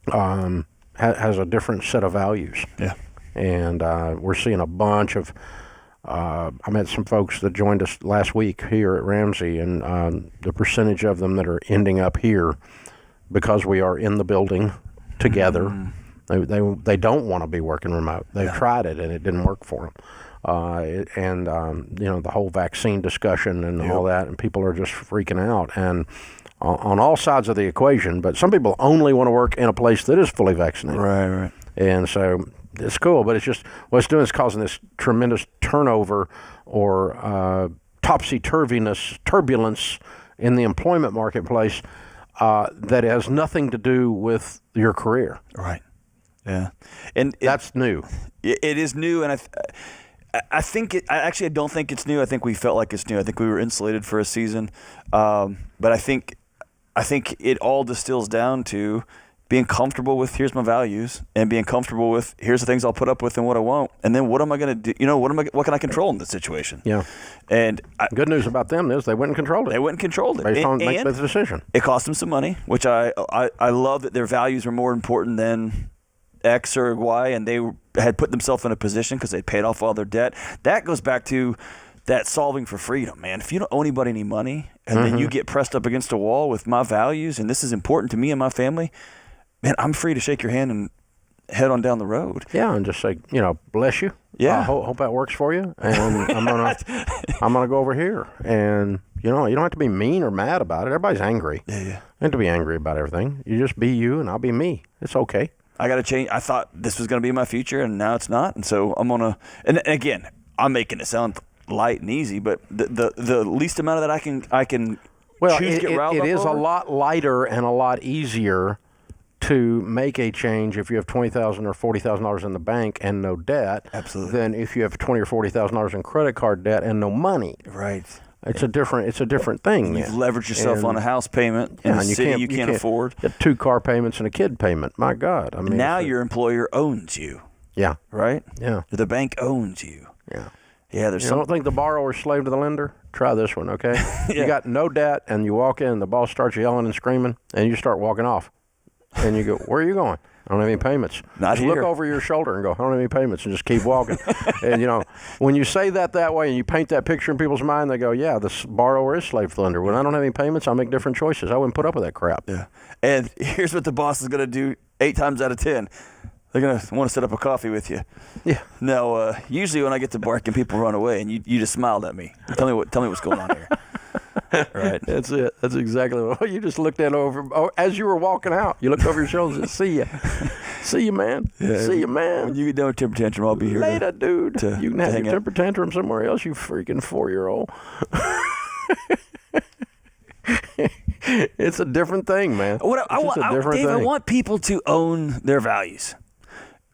has a different set of values. Yeah. And we're seeing a bunch of, I met some folks that joined us last week here at Ramsey, and the percentage of them that are ending up here because we are in the building together, they don't want to be working remote. They've tried it, and it didn't work for them. The whole vaccine discussion and all that, and people are just freaking out. And on all sides of the equation, but some people only want to work in a place that is fully vaccinated. Right. And so it's cool, but it's just what it's doing is causing this tremendous turnover or topsy-turviness, turbulence in the employment marketplace that has nothing to do with your career. Right. Yeah. And that's new. It is new, and I think I don't think it's new. I think we felt like it's new. I think we were insulated for a season, but I think it all distills down to being comfortable with here's my values and being comfortable with here's the things I'll put up with and what I won't, and then what am I going to do? What can I control in this situation? Yeah. And good news about them is they went and controlled it. They went and controlled it based on making the decision. It cost them some money, which I love that their values are more important than X or Y, and they had put themselves in a position because they paid off all their debt. That goes back to that solving for freedom, man. If you don't owe anybody any money and then you get pressed up against a wall with my values and this is important to me and my family, man, I'm free to shake your hand and head on down the road. Yeah, and just say, bless you. Yeah. Hope that works for you. And I'm gonna go over here. And you don't have to be mean or mad about it. Everybody's angry. Yeah. You have to be angry about everything. You just be you, and I'll be me. It's okay. I got to change. I thought this was going to be my future, and now it's not. And so I'm gonna. And again, I'm making it sound light and easy, but the least amount of that I can. Well, choose to get riled up it is over. a lot lighter and a lot easier to make a change if you have $20,000 or $40,000 in the bank and no debt. Absolutely. Than if you have $20,000 or $40,000 in credit card debt and no money. Right. It's a different thing. You've leveraged yourself on a house payment in a city you can't afford. Get 2 car payments and a kid payment. My God. I mean, now your employer owns you. Yeah. Right? Yeah. The bank owns you. Yeah. Yeah, there's You don't think the borrower is slave to the lender? Try this one, okay? Yeah. You got no debt, and you walk in, the boss starts yelling and screaming, and you start walking off. And you go, where are you going? I don't have any payments. Not just here. Look over your shoulder and go, I don't have any payments, and just keep walking. And, when you say that way and you paint that picture in people's mind, they go, yeah, this borrower is slave to the lender. When I don't have any payments, I'll make different choices. I wouldn't put up with that crap. Yeah. And here's what the boss is going to do 8 times out of 10. They're going to want to set up a coffee with you. Yeah. Now, usually when I get to barking, people run away, and you just smiled at me. Tell me what's going on here. Right. That's it. That's exactly what you just looked at as you were walking out. You looked over your shoulders and see you. See you, man. Yeah. See you, man. When you get done with temper tantrum, I'll be here. Later, dude. You can have hang your out. temper tantrum somewhere else, you freaking 4-year-old. It's a different thing, man. Dave, I want people to own their values.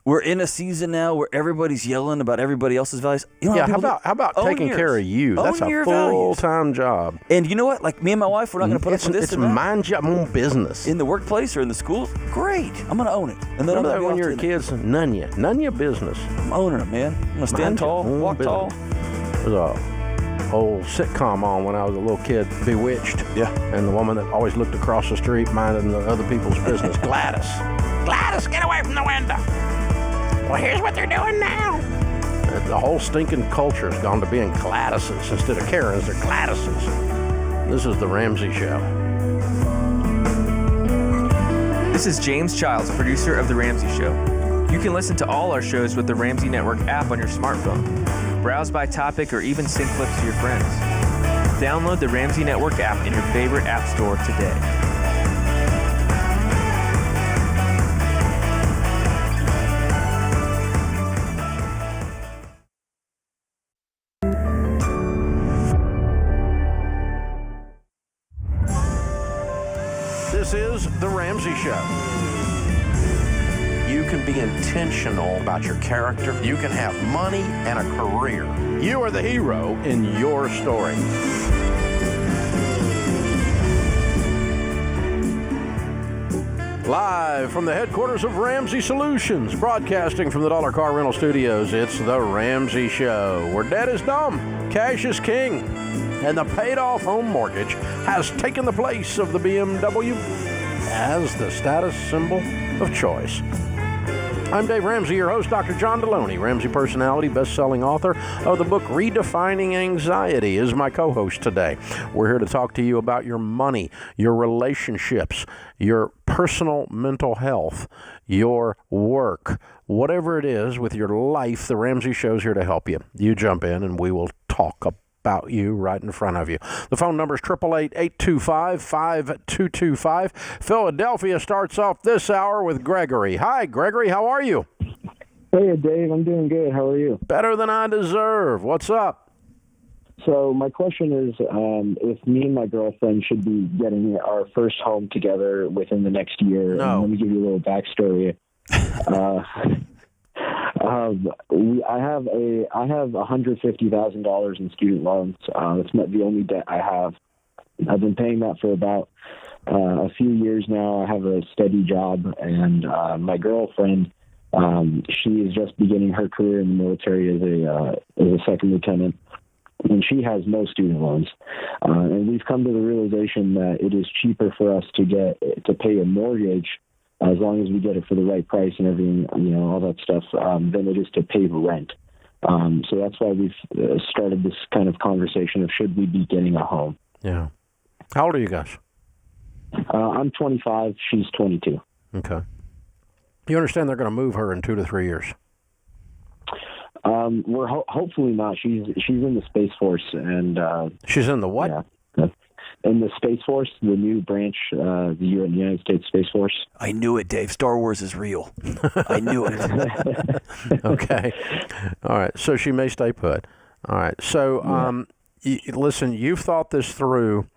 We're in a season now where everybody's yelling about everybody else's values. How about taking care of you? That's a full-time job. And you know what? Like me and my wife, we're not going to put up with this. It's mind your own business. In the workplace or in the schools, great. I'm going to own it. And then remember that when you were kids? None your business. I'm owning it, man. I'm going to stand tall, walk tall. There's a old sitcom on when I was a little kid, Bewitched. Yeah. And the woman that always looked across the street minding the other people's business, Gladys, get away from the window. Well, here's what they're doing now. The whole stinking culture has gone to being Gladyses instead of Karens. They're Gladyses. This is the Ramsey Show. This is James Childs, producer of The Ramsey Show. You can listen to all our shows with the Ramsey Network app on your smartphone. Browse by topic or even send clips to your friends. Download the Ramsey Network app in your favorite app store today. This is The Ramsey Show. You can be intentional about your character. You can have money and a career. You are the hero in your story. Live from the headquarters of Ramsey Solutions, broadcasting from the Dollar Car Rental Studios, it's The Ramsey Show, where debt is dumb, cash is king, and the paid-off home mortgage has taken the place of the BMW as the status symbol of choice. I'm Dave Ramsey, your host. Dr. John Deloney, Ramsey personality, best-selling author of the book Redefining Anxiety, is my co-host today. We're here to talk to you about your money, your relationships, your personal mental health, your work, whatever it is with your life. The Ramsey Show's here to help you. You jump in and we will talk about you right in front of you. The phone number is 888-825-5225. Philadelphia starts off this hour with Gregory. Hi, Gregory. How are you? Hey, Dave. I'm doing good. How are you? Better than I deserve. What's up? So my question is, if me and my girlfriend should be getting our first home together within the next year. No. And let me give you a little backstory. I have $150,000 in student loans. That's the only debt I have. I've been paying that for about a few years now. I have a steady job, and my girlfriend, she is just beginning her career in the military as a second lieutenant, and she has no student loans. And we've come to the realization that it is cheaper for us to pay a mortgage, as long as we get it for the right price and everything, all that stuff, than it is to pay rent. So that's why we've started this kind of conversation of should we be getting a home. Yeah. How old are you guys? I'm 25. She's 22. Okay. You understand they're going to move her in 2 to 3 years? We're hopefully not. She's in the Space Force, and she's in the what? Yeah. In the Space Force, the new branch, the United States Space Force. I knew it, Dave. Star Wars is real. I knew it. Okay. All right. So she may stay put. All right. So, listen, you've thought this through,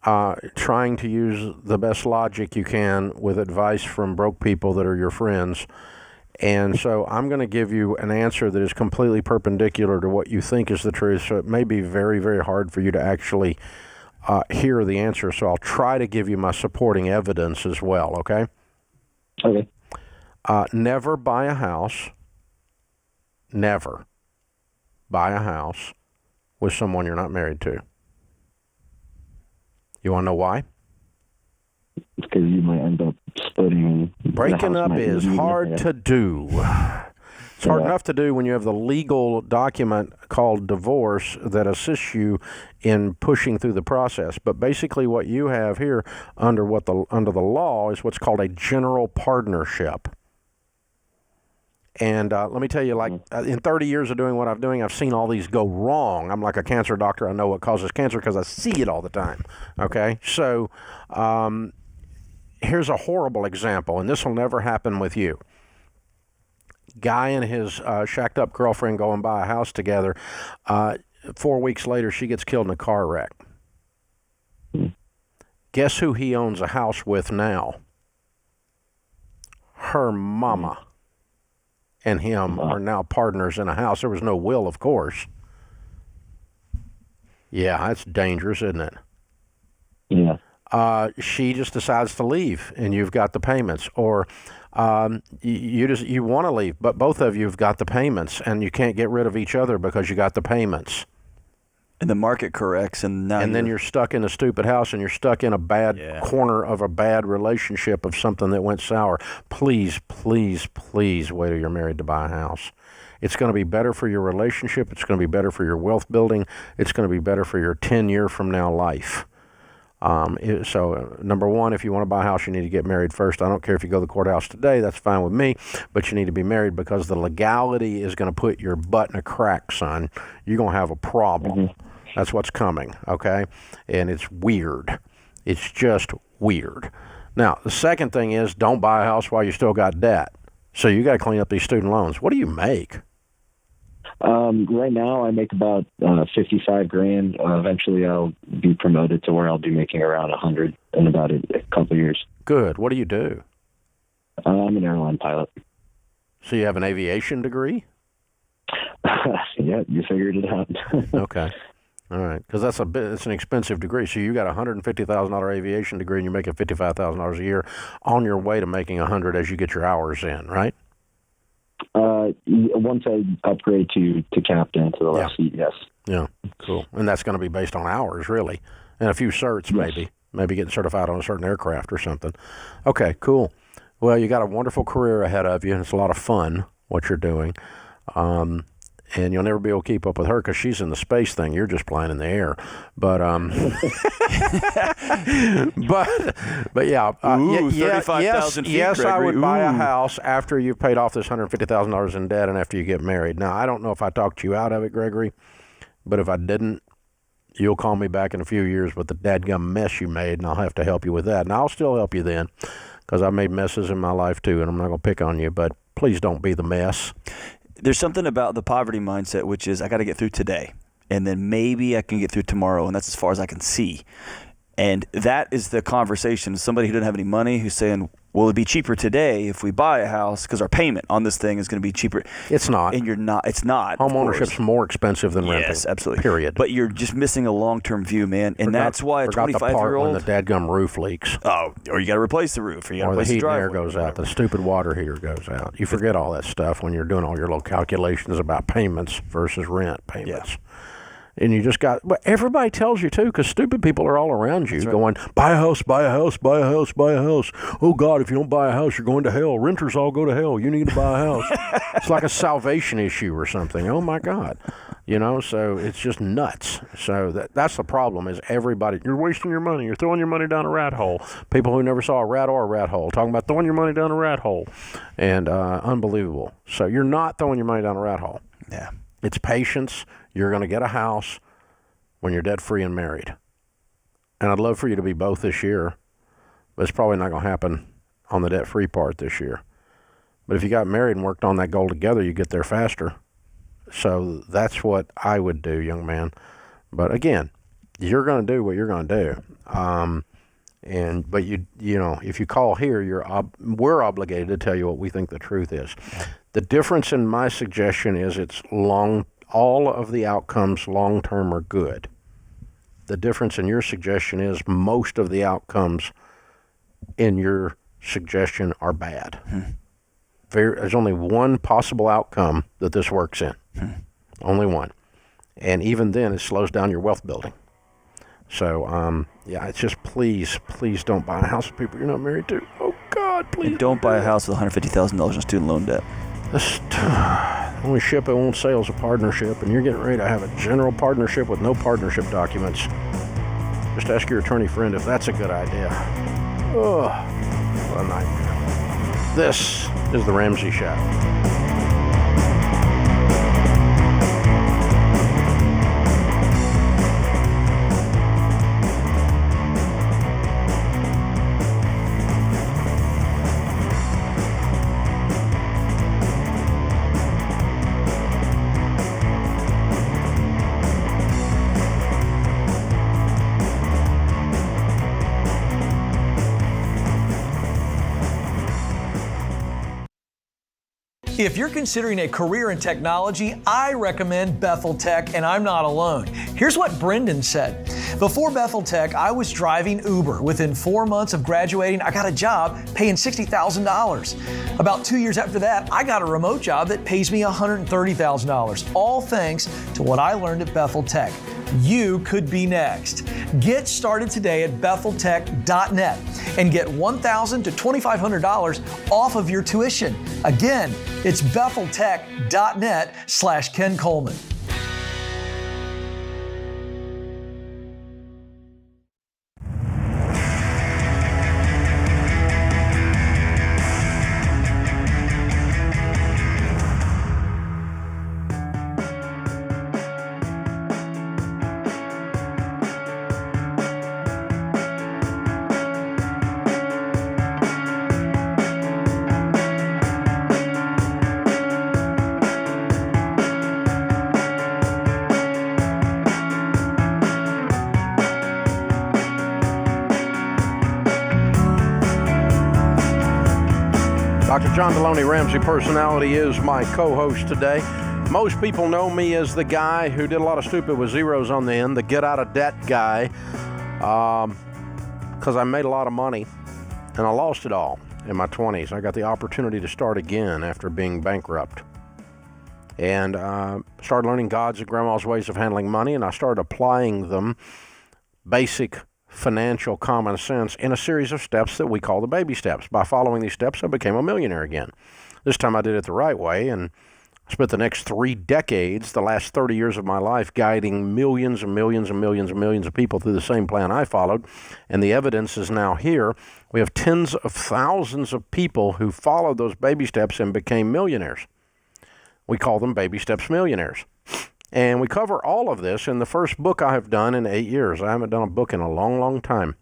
trying to use the best logic you can with advice from broke people that are your friends. And so I'm going to give you an answer that is completely perpendicular to what you think is the truth. So it may be very, very hard for you to actually hear the answer. So I'll try to give you my supporting evidence as well, okay? Okay. Never buy a house. Never buy a house with someone you're not married to. You want to know why? Because you might end up splitting. Breaking up is hard to do. It's hard enough to do when you have the legal document called divorce that assists you in pushing through the process. But basically what you have here under the law is what's called a general partnership. And let me tell you, in 30 years of doing what I'm doing, I've seen all these go wrong. I'm like a cancer doctor. I know what causes cancer because I see it all the time. Okay? So here's a horrible example, and this will never happen with you. Guy and his shacked up girlfriend go and buy a house together. 4 weeks later, she gets killed in a car wreck. Guess who he owns a house with now? Her mama and him are now partners in a house. There was no will, of course. Yeah, that's dangerous, isn't it? Yeah. She just decides to leave, and you've got the payments. Or you want to leave, but both of you have got the payments, and you can't get rid of each other because you got the payments. And the market corrects, and then you're stuck in a stupid house, and you're stuck in a bad corner of a bad relationship of something that went sour. Please, please, please wait till you're married to buy a house. It's going to be better for your relationship. It's going to be better for your wealth building. It's going to be better for your 10-year from now life. So number one, if you want to buy a house, you need to get married first. I don't care if you go to the courthouse today. That's fine with me. But you need to be married because the legality is going to put your butt in a crack, son. You're going to have a problem. That's what's coming, okay? And it's weird. It's just weird. Now, the second thing is don't buy a house while you still got debt. So you got to clean up these student loans. What do you make? Right now I make about $55,000. Eventually I'll be promoted to where I'll be making around $100,000 in about a couple of years. Good. What do you do? I'm an airline pilot. So you have an aviation degree? Yeah, you figured it out. Okay. All right, because it's an expensive degree. So you got a $150,000 aviation degree, and you're making $55,000 a year on your way to making $100,000 as you get your hours in, right? Once I upgrade to captain to the left seat, yes. Yeah, cool. And that's going to be based on hours, really, and a few certs, maybe getting certified on a certain aircraft or something. Okay, cool. Well, you got a wonderful career ahead of you, and it's a lot of fun what you're doing. And you'll never be able to keep up with her because she's in the space thing. You're just flying in the air. But but yeah. Ooh, 35,000 feet, yes, Gregory. I would buy a house after you've paid off this $150,000 in debt and after you get married. Now, I don't know if I talked you out of it, Gregory, but if I didn't, you'll call me back in a few years with the dadgum mess you made, and I'll have to help you with that. And I'll still help you then because I made messes in my life too, and I'm not going to pick on you, but please don't be the mess. There's something about the poverty mindset, which is I got to get through today, and then maybe I can get through tomorrow, and that's as far as I can see. And that is the conversation. Somebody who doesn't have any money who's saying, well, it'd be cheaper today if we buy a house because our payment on this thing is going to be cheaper. It's not. And you're not. It's not. Home ownership's more expensive than renting. Yes, absolutely. Period. But you're just missing a long-term view, man. And that's why a 25-year-old... when the dadgum roof leaks. Oh, or you got to replace the roof. Or you got to replace the heat the and air driveway, goes out. The stupid water heater goes out. You forget all that stuff when you're doing all your little calculations about payments versus rent payments. Yeah. And you just got, but everybody tells you too, because stupid people are all around you going, buy a house, buy a house, buy a house, buy a house. Oh God, if you don't buy a house, you're going to hell. Renters all go to hell. You need to buy a house. It's like a salvation issue or something. Oh my God. You know, so it's just nuts. So that's the problem is everybody, you're wasting your money. You're throwing your money down a rat hole. People who never saw a rat or a rat hole talking about throwing your money down a rat hole. And unbelievable. So you're not throwing your money down a rat hole. Yeah. It's patience. You're going to get a house when you're debt-free and married. And I'd love for you to be both this year, but it's probably not going to happen on the debt-free part this year. But if you got married and worked on that goal together, you get there faster. So that's what I would do, young man. But again, you're going to do what you're going to do. But you know, if you call here, we're obligated to tell you what we think the truth is. The difference in my suggestion is all of the outcomes long-term are good. The difference in your suggestion is most of the outcomes in your suggestion are bad. There's only one possible outcome that this works in. Only one. And even then, it slows down your wealth building. So, it's just please don't buy a house with people you're not married to. Oh, God, please. And don't buy a house with $150,000 in student loan debt. The only ship it won't sail is a partnership, and you're getting ready to have a general partnership with no partnership documents. Just ask your attorney friend if that's a good idea. Oh, what a nightmare. This is The Ramsey Show. If you're considering a career in technology, I recommend Bethel Tech, and I'm not alone. Here's what Brendan said. Before Bethel Tech, I was driving Uber. Within 4 months of graduating, I got a job paying $60,000. About 2 years after that, I got a remote job that pays me $130,000, all thanks to what I learned at Bethel Tech. You could be next. Get started today at BethelTech.net and get $1,000 to $2,500 off of your tuition. Again, it's BethelTech.net/Ken Coleman. Dr. John Deloney, Ramsey Personality, is my co-host today. Most people know me as the guy who did a lot of stupid with zeros on the end, the get-out-of-debt guy, because I made a lot of money, and I lost it all in my 20s. I got the opportunity to start again after being bankrupt, and started learning God's and Grandma's ways of handling money, and I started applying them, basic financial common sense, in a series of steps that we call the baby steps. By following these steps, I became a millionaire again. This time I did it the right way, and I spent the next 3 decades, the last 30 years of my life, guiding millions and millions and millions and millions of people through the same plan I followed, and the evidence is now here. We have tens of thousands of people who followed those baby steps and became millionaires. We call them Baby Steps Millionaires. And we cover all of this in the first book I have done in 8 years. I haven't done a book in a long, long time.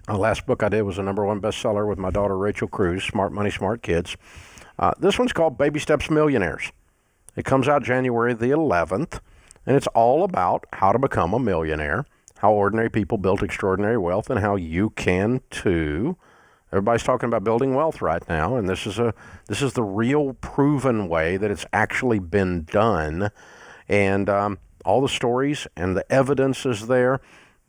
The last book I did was a #1 bestseller with my daughter Rachel Cruz, Smart Money, Smart Kids. This one's called Baby Steps Millionaires. It comes out January the 11th, and it's all about how to become a millionaire, how ordinary people built extraordinary wealth, and how you can too. Everybody's talking about building wealth right now, and this is the real proven way that it's actually been done. And all the stories and the evidence is there.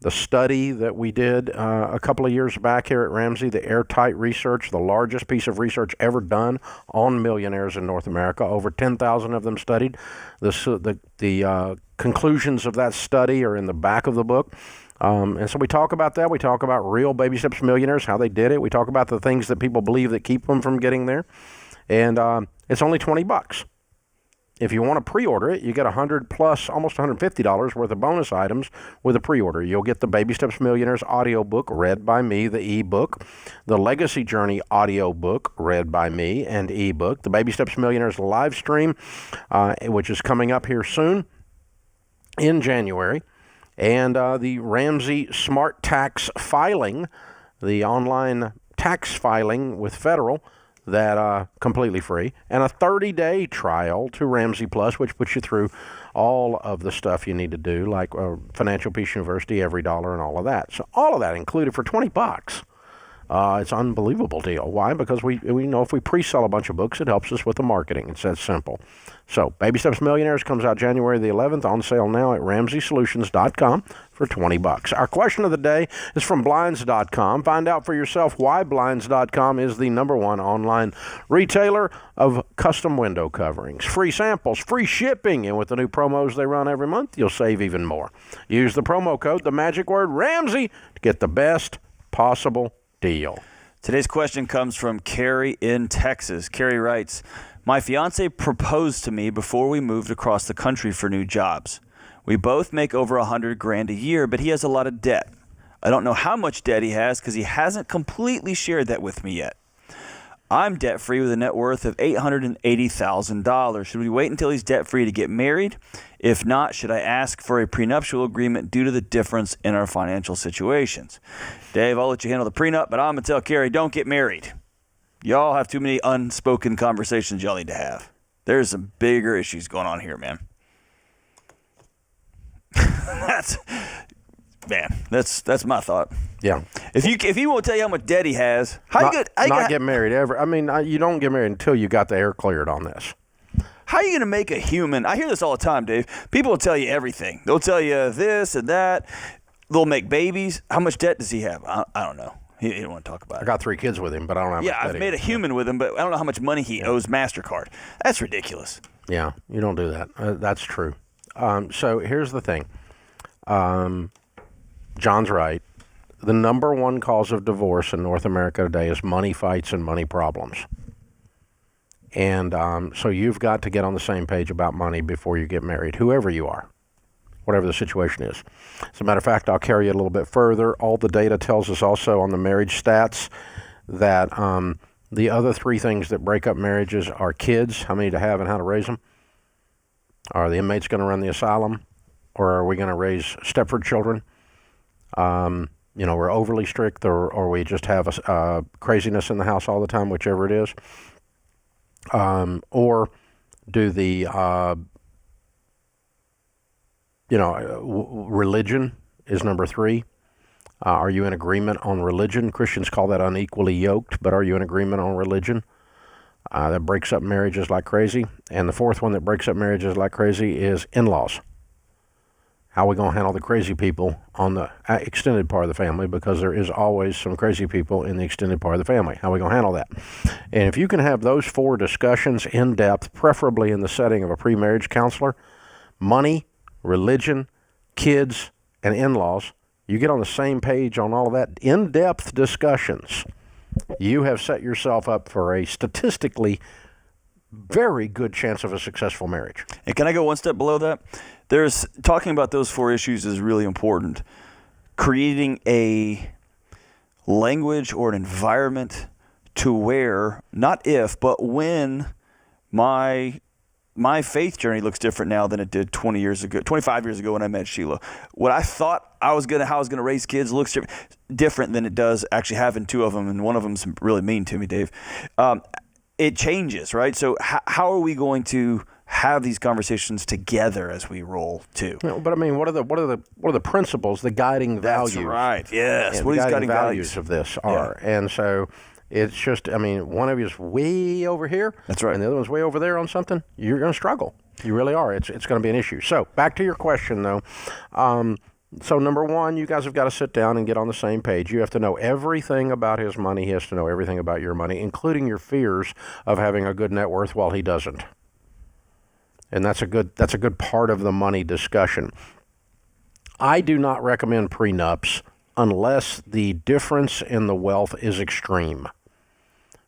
The study that we did a couple of years back here at Ramsey, the airtight research, the largest piece of research ever done on millionaires in North America, over 10,000 of them studied. The conclusions of that study are in the back of the book. And so we talk about that. We talk about real Baby Steps millionaires, how they did it. We talk about the things that people believe that keep them from getting there. And it's only $20. If you want to pre-order it, you get $100 plus, almost $150 worth of bonus items with a pre-order. You'll get the Baby Steps Millionaires audiobook read by me, the ebook, the Legacy Journey audiobook read by me and ebook, the Baby Steps Millionaires live stream, which is coming up here soon in January, and the Ramsey Smart Tax Filing, the online tax filing with federal that completely free, and a 30-day trial to Ramsey Plus, which puts you through all of the stuff you need to do, like Financial Peace University, Every Dollar, and all of that. So all of that included for $20. It's an unbelievable deal. Why? Because we know if we pre-sell a bunch of books, it helps us with the marketing. It's that simple. So Baby Steps Millionaires comes out January the 11th, on sale now at RamseySolutions.com for $20. Our question of the day is from Blinds.com. Find out for yourself why Blinds.com is the #1 online retailer of custom window coverings. Free samples, free shipping, and with the new promos they run every month, you'll save even more. Use the promo code, the magic word Ramsey, to get the best possible deal. Today's question comes from Carrie in Texas. Carrie writes, my fiance proposed to me before we moved across the country for new jobs. We both make over $100,000 a year, but he has a lot of debt. I don't know how much debt he has because he hasn't completely shared that with me yet. I'm debt-free with a net worth of $880,000. Should we wait until he's debt-free to get married? If not, should I ask for a prenuptial agreement due to the difference in our financial situations? Dave, I'll let you handle the prenup, but I'm going to tell Carrie, don't get married. Y'all have too many unspoken conversations y'all need to have. There's some bigger issues going on here, man. That's my thought. Yeah. If he won't tell you how much debt he has, get married ever. I mean, you don't get married until you got the air cleared on this. How are you going to make a human? I hear this all the time, Dave. People will tell you everything. They'll tell you this and that. They'll make babies. How much debt does he have? I don't know. He didn't want to talk about it. I got 3 kids with him, but I don't have. Yeah, I've made a human with him, but I don't know how much money he owes MasterCard. That's ridiculous. Yeah, you don't do that. That's true. So here's the thing. John's right. The #1 cause of divorce in North America today is money fights and money problems. And so you've got to get on the same page about money before you get married, whoever you are, whatever the situation is. As a matter of fact, I'll carry it a little bit further. All the data tells us also on the marriage stats that the other 3 things that break up marriages are kids, how many to have and how to raise them. Are the inmates going to run the asylum, or are we going to raise Stepford children? We're overly strict, or we just have craziness in the house all the time, whichever it is. Or do the, religion is number 3. Are you in agreement on religion? Christians call that unequally yoked, but are you in agreement on religion? That breaks up marriages like crazy. And the 4th one that breaks up marriages like crazy is in-laws. How are we going to handle the crazy people on the extended part of the family? Because there is always some crazy people in the extended part of the family. How are we going to handle that? And if you can have those 4 discussions in depth, preferably in the setting of a pre-marriage counselor, money, religion, kids, and in-laws, you get on the same page on all of that in-depth discussions, you have set yourself up for a statistically very good chance of a successful marriage. And can I go one step below that? There's talking about those 4 issues is really important. Creating a language or an environment to where, not if, but when my faith journey looks different now than it did 25 years ago when I met Sheila. What I thought how I was going to raise kids looks different than it does actually having 2 of them, and one of them's really mean to me, Dave. It changes, right? So how are we going to have these conversations together as we roll too? But I mean, what are the principles, the guiding values? That's right. Yes. And what the are these guiding values of this are? Yeah. And so it's just, I mean, one of you is way over here. That's right. And the other one's way over there on something. You're going to struggle. You really are. It's going to be an issue. So back to your question, though. So #1, you guys have got to sit down and get on the same page. You have to know everything about his money. He has to know everything about your money, including your fears of having a good net worth while he doesn't. And that's a good part of the money discussion. I do not recommend prenups unless the difference in the wealth is extreme.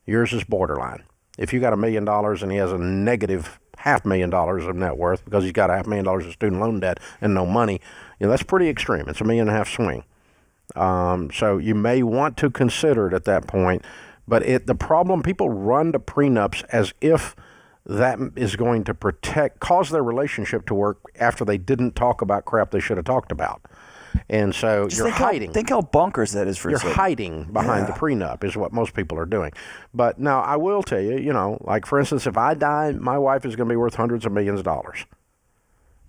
Yours is borderline. If you got $1 million and he has a negative $500,000 of net worth because he's got $500,000 of student loan debt and no money, that's pretty extreme. It's $1.5 million swing. So you may want to consider it at that point. But the problem, people run to prenups as if that is going to cause their relationship to work after they didn't talk about crap they should have talked about. And so Just you're hiding. Think how bonkers that is for a You're second. hiding behind the prenup is what most people are doing. But now I will tell you, like for instance, if I die, my wife is going to be worth hundreds of millions of dollars.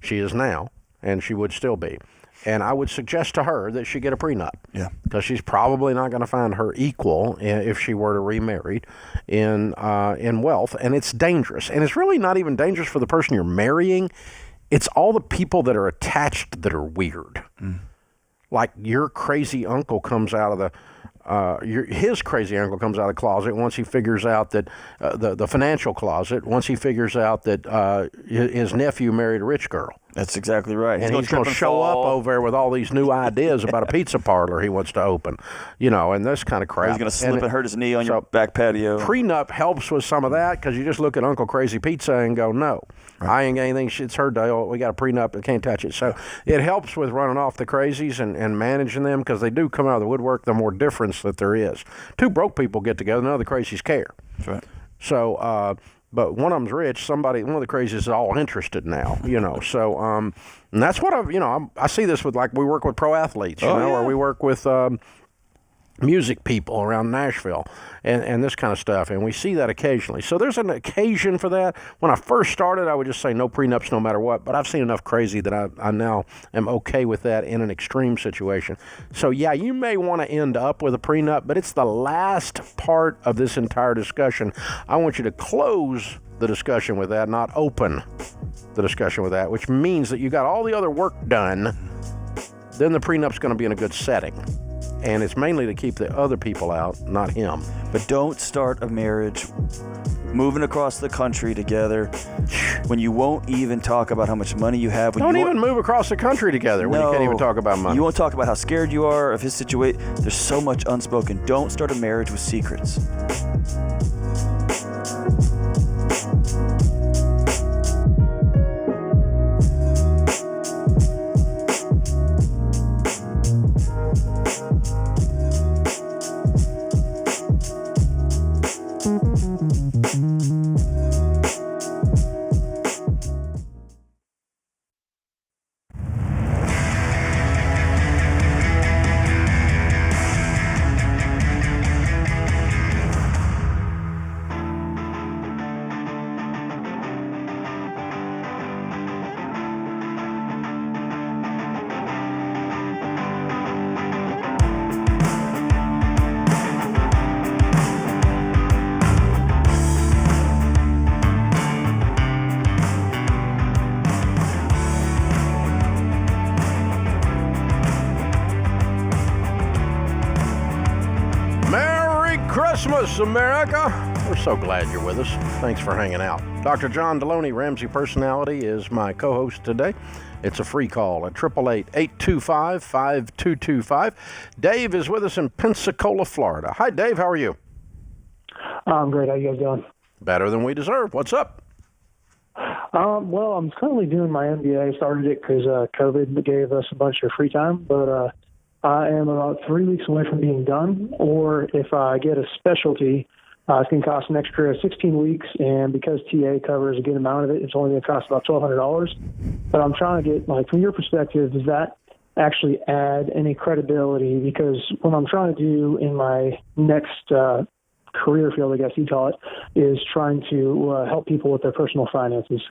She is now, and she would still be. And I would suggest to her that she get a prenup. Yeah. Because she's probably not going to find her equal if she were to remarry in wealth. And it's dangerous. And it's really not even dangerous for the person you're marrying. It's all the people that are attached that are weird. Like your crazy uncle comes out of his crazy uncle comes out of the closet once he figures out that the financial closet, once he figures out that his nephew married a rich girl. That's exactly right. And he's going to show up over there with all these new ideas about a pizza parlor he wants to open, and this kind of crap. He's going to slip and hurt his knee on your back patio. Prenup helps with some of that because you just look at Uncle Crazy Pizza and go, no, I ain't got anything. It's her deal. We got a prenup. I can't touch it. So it helps with running off the crazies and managing them because they do come out of the woodwork, the more difference that there is. Two broke people get together, none of the crazies care. That's right. So, but one of them's rich. One of the crazies is all interested now, So, and that's what I see this with, like, we work with pro athletes, or we work with music people around Nashville and this kind of stuff. And we see that occasionally. So there's an occasion for that. When I first started, I would just say no prenups no matter what. But I've seen enough crazy that I now am okay with that in an extreme situation. So, yeah, you may want to end up with a prenup, but it's the last part of this entire discussion. I want you to close the discussion with that, not open the discussion with that, which means that you got all the other work done. Then the prenup's going to be in a good setting. And it's mainly to keep the other people out, not him. But don't start a marriage moving across the country together when you won't even talk about how much money you have. Don't even move across the country together when you can't even talk about money. You won't talk about how scared you are of his situation. There's so much unspoken. Don't start a marriage with secrets. Christmas, America. We're so glad you're with us. Thanks for hanging out. Dr. John Deloney, Ramsey Personality, is my co-host today. It's a free call at 888-825-5225. Dave is with us in Pensacola, Florida. Hi, Dave. How are you? I'm great. How you guys doing? Better than we deserve. What's up? Well, I'm currently doing my MBA. Started it because COVID gave us a bunch of free time, but I am about 3 weeks away from being done. Or if I get a specialty, it's going to cost an extra 16 weeks, and because TA covers a good amount of it, it's only going to cost about $1,200. But I'm trying to get, from your perspective, does that actually add any credibility? Because what I'm trying to do in my next career field, I guess you call it, is trying to help people with their personal finances.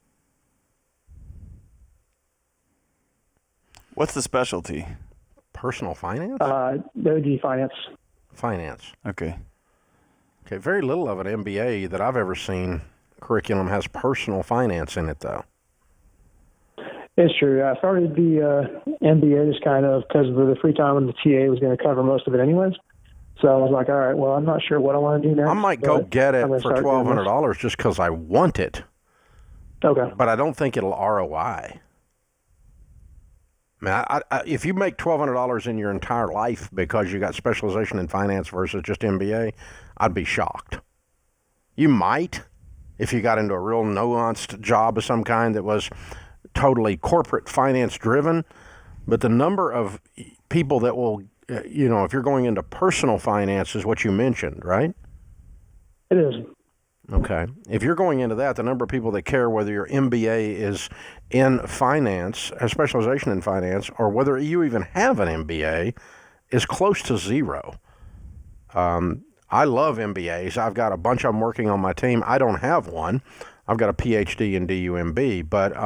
What's the specialty? Personal finance? That would be finance. Finance. Okay. Okay, very little of an MBA that I've ever seen curriculum has personal finance in it, though. It's true. I started the MBA just kind of because of the free time and the TA was going to cover most of it anyways. So I was like, all right, well, I'm not sure what I want to do next. I might go get it for $1,200 just because I want it. Okay. But I don't think it'll ROI. Man, if you make $1,200 in your entire life because you got specialization in finance versus just MBA, I'd be shocked. You might, if you got into a real nuanced job of some kind that was totally corporate finance driven, but the number of people that will, if you're going into personal finance is what you mentioned, right? It is. Okay. If you're going into that, the number of people that care whether your MBA is in finance, a specialization in finance, or whether you even have an MBA is close to zero. I love MBAs. I've got a bunch of them working on my team. I don't have one. I've got a PhD in DUMB, but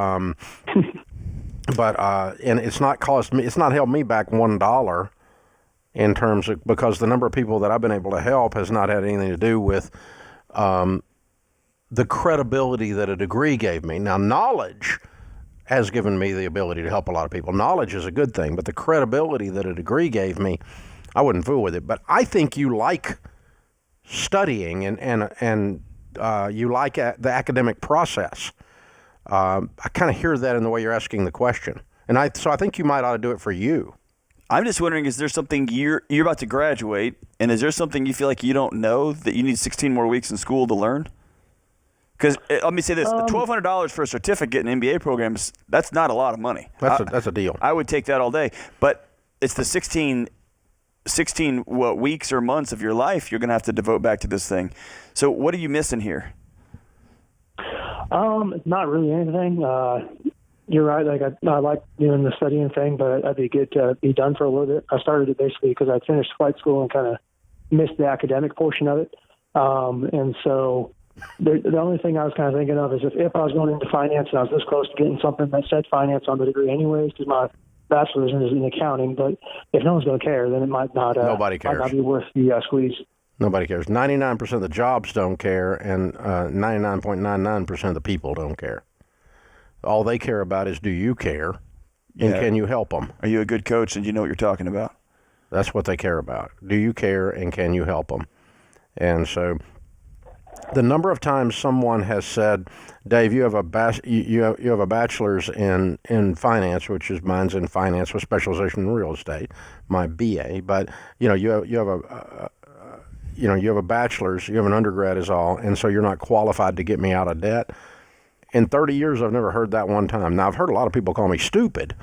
and it's not held me back $1 in terms of, because the number of people that I've been able to help has not had anything to do with the credibility that a degree gave me. Now, knowledge has given me the ability to help a lot of people. Knowledge is a good thing, but the credibility that a degree gave me, I wouldn't fool with it. But I think you like studying and you like the academic process. I kind of hear that in the way you're asking the question. So I think you might ought to do it for you. I'm just wondering, is there something you're about to graduate, and is there something you feel like you don't know that you need 16 more weeks in school to learn? Because let me say this, $1,200 for a certificate in MBA programs, that's not a lot of money. That's a deal. I would take that all day. But it's the 16 weeks or months of your life you're going to have to devote back to this thing. So what are you missing here? Not really anything. You're right. Like I like doing the studying thing, but I'd be good to be done for a little bit. I started it basically because I finished flight school and kind of missed the academic portion of it. And so the only thing I was kind of thinking of is if I was going into finance and I was this close to getting something that said finance on the degree anyways, because my bachelor's is in accounting, but if no one's going to care, then it might not. Nobody cares. Might not be worth the squeeze. Nobody cares. 99% of the jobs don't care, and 99.99% of the people don't care. All they care about is, do you care, and can you help them? Are you a good coach, and you know what you're talking about? That's what they care about. Do you care, and can you help them? And so the number of times someone has said, Dave, you have a bachelor's in finance, which is mine's in finance with specialization in real estate, my BA, but you have a bachelor's, you have an undergrad is all, and so you're not qualified to get me out of debt. In 30 years, I've never heard that one time. Now, I've heard a lot of people call me stupid,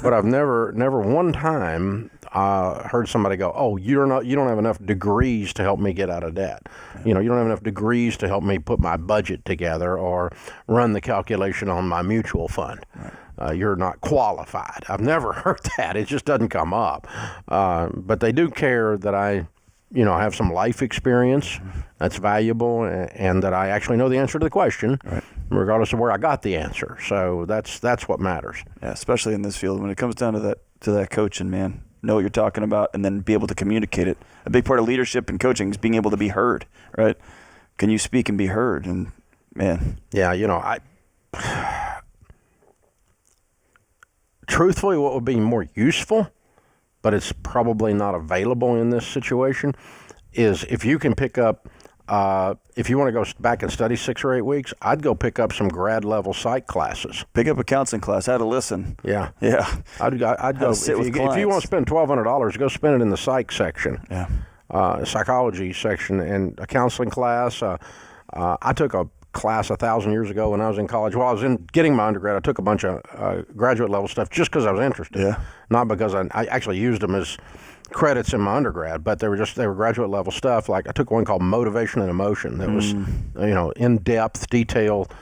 but I've never one time heard somebody go, "Oh, you don't have enough degrees to help me get out of debt. You don't have enough degrees to help me put my budget together or run the calculation on my mutual fund. You're not qualified." I've never heard that. It just doesn't come up. But they do care that I have some life experience that's valuable, and that I actually know the answer to the question, regardless of where I got the answer. So that's what matters. Yeah, especially in this field. When it comes down to that coaching, man, know what you're talking about, and then be able to communicate it. A big part of leadership and coaching is being able to be heard, right? Can you speak and be heard? And, man. Yeah, truthfully, what would be more useful, but it's probably not available in this situation, is if you can pick up, if you want to go back and study 6 or 8 weeks, I'd go pick up some grad level psych classes. Pick up a counseling class, how to listen. Yeah. I'd go, if you want to spend $1,200, go spend it in the psych section. Yeah. Psychology section, and a counseling class. I took a class 1,000 years ago when I was in college. While I was getting my undergrad, I took a bunch of graduate level stuff just because I was interested. Yeah. Not because I actually used them as credits in my undergrad, but they were graduate level stuff. Like I took one called Motivation and Emotion that was in-depth, detailed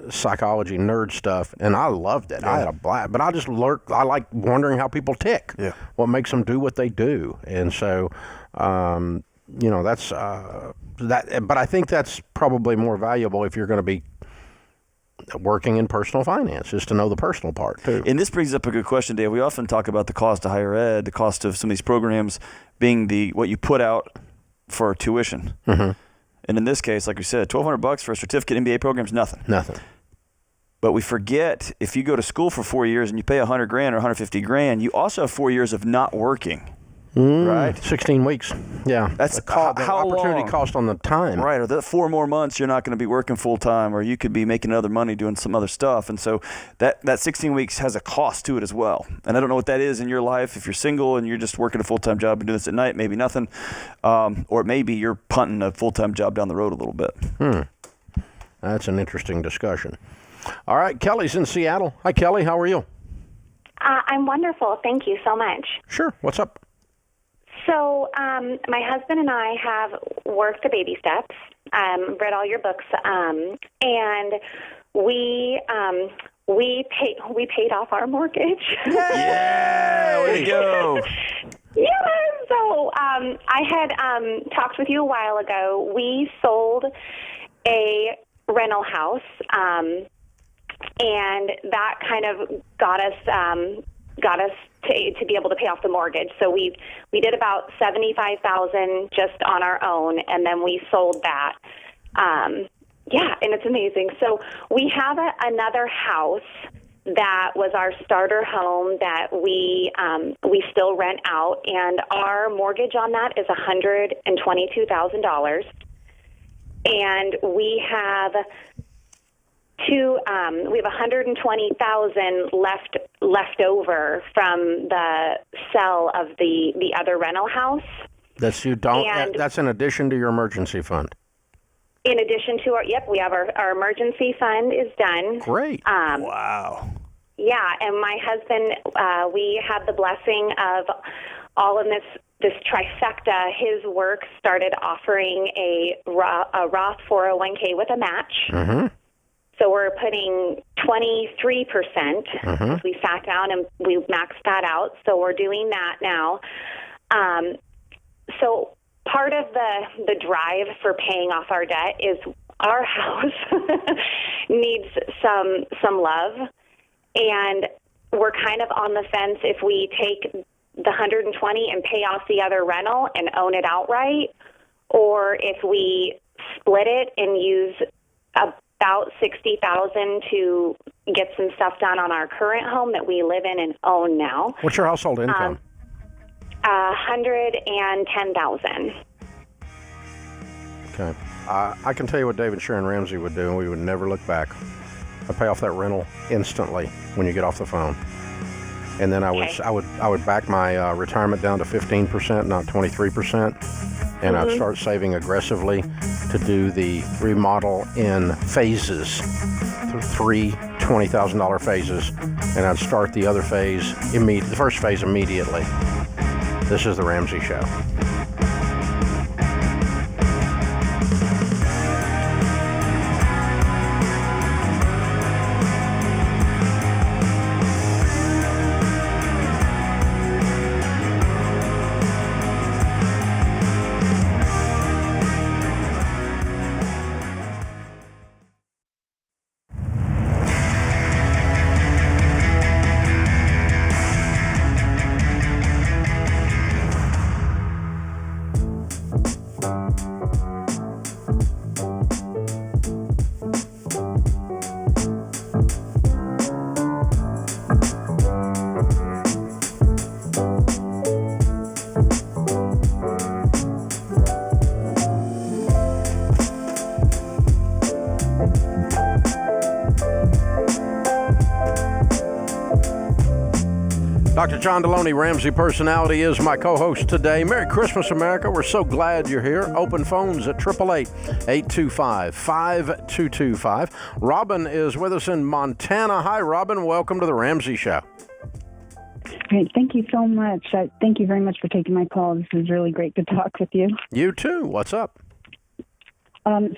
psychology nerd stuff, and I loved it. I had a blast. But I like wondering how people tick. Yeah. What makes them do what they do. And so that's that. But I think that's probably more valuable if you're going to be working in personal finance, is to know the personal part too. And this brings up a good question, Dave. We often talk about the cost of higher ed, the cost of some of these programs being what you put out for tuition. Mm-hmm. And in this case, like we said, $1,200 for a certificate MBA program is nothing. Nothing. But we forget, if you go to school for 4 years and you pay $100,000 or $150,000, you also have 4 years of not working. Right? 16 weeks. Yeah. That's the opportunity long? Cost on the time. Right. Or that 4 more months you're not going to be working full time, or you could be making other money doing some other stuff. And so that 16 weeks has a cost to it as well. And I don't know what that is in your life. If you're single and you're just working a full-time job and doing this at night, maybe nothing. Or maybe you're punting a full-time job down the road a little bit. That's an interesting discussion. All right. Kelly's in Seattle. Hi, Kelly. How are you? I'm wonderful. Thank you so much. Sure. What's up? So my husband and I have worked the baby steps, Read all your books, and we paid off our mortgage. Yeah, way to go. Yeah. So I had talked with you a while ago. We sold a rental house, and that kind of got us to be able to pay off the mortgage. So we did about $75,000 just on our own, and then we sold that. Yeah, and it's amazing. So we have another house that was our starter home that we still rent out, and our mortgage on that is $122,000, and we have $120,000 left over from the sale of the other rental house. That's in addition to your emergency fund. In addition to we have our emergency fund is done. Great. Wow. Yeah, and my husband, we had the blessing of all of this trifecta. His work started offering a Roth 401k with a match. Mm-hmm. So we're putting 23%. Mm-hmm. We sat down and we maxed that out. So we're doing that now. So part of the drive for paying off our debt is our house needs some love, and we're kind of on the fence if we take the 120 and pay off the other rental and own it outright, or if we split it and use about $60,000 to get some stuff done on our current home that we live in and own now. What's your household income? $110,000. Okay. I can tell you what Dave and Sharon Ramsey would do, and we would never look back. I'd pay off that rental instantly when you get off the phone. And then I would back my retirement down to 15%, not 23%. And I'd start saving aggressively to do the remodel in phases, three $20,000 phases. And I'd start the other phase, the first phase immediately. This is The Ramsey Show. Dr. John Deloney, Ramsey Personality, is my co-host today. Merry Christmas, America. We're so glad you're here. Open phones at 888-825-5225. Robin is with us in Montana. Hi, Robin. Welcome to The Ramsey Show. Great. Thank you so much. Thank you very much for taking my call. This is really great to talk with you. You too. What's up?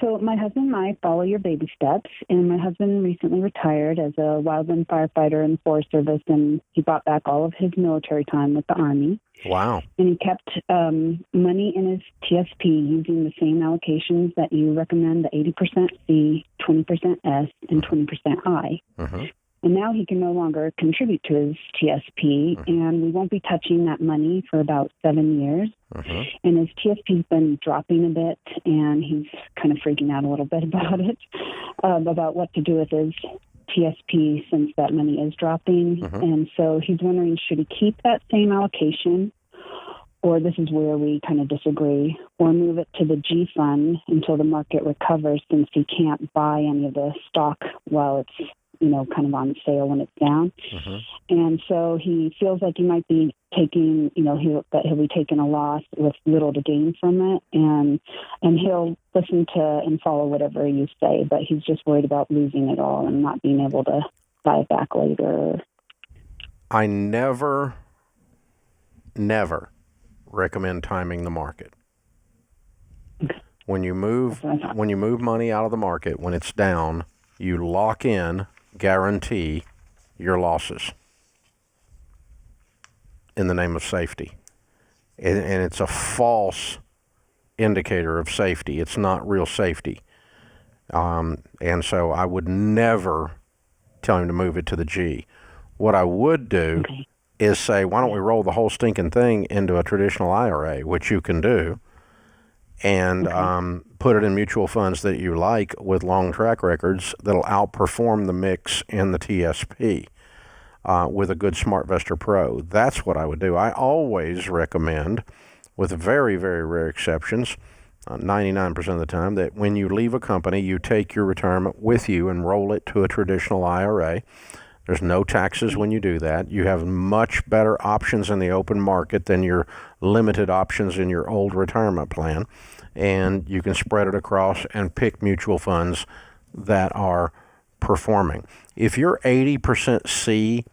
So my husband and I follow your baby steps, and my husband recently retired as a wildland firefighter in the Forest Service, and he bought back all of his military time with the Army. Wow. And he kept money in his TSP using the same allocations that you recommend, the 80% C, 20% S, and 20% I. Mm-hmm. And now he can no longer contribute to his TSP, and we won't be touching that money for about 7 years. Mm-hmm. And his TSP's been dropping a bit, and he's kind of freaking out a little bit about it, about what to do with his TSP since that money is dropping. Mm-hmm. And so he's wondering, should he keep that same allocation, or this is where we kind of disagree, or move it to the G fund until the market recovers, since he can't buy any of the stock while it's kind of on sale when it's down. Mm-hmm. And so he feels like he might be taking, he'll be taking a loss with little to gain from it. And he'll listen to and follow whatever you say, but he's just worried about losing it all and not being able to buy it back later. I never recommend timing the market. When you move money out of the market, when it's down, you lock in, guarantee your losses in the name of safety. And it's a false indicator of safety. It's not real safety. And so I would never tell him to move it to the G. What I would do is say, why don't we roll the whole stinking thing into a traditional IRA, which you can do, and put it in mutual funds that you like with long track records that'll outperform the mix in the TSP with a good SmartVestor Pro. That's what I would do. I always recommend, with very, very rare exceptions, 99% of the time, that when you leave a company, you take your retirement with you and roll it to a traditional IRA. There's no taxes when you do that. You have much better options in the open market than your limited options in your old retirement plan. And you can spread it across and pick mutual funds that are performing. If you're 80% C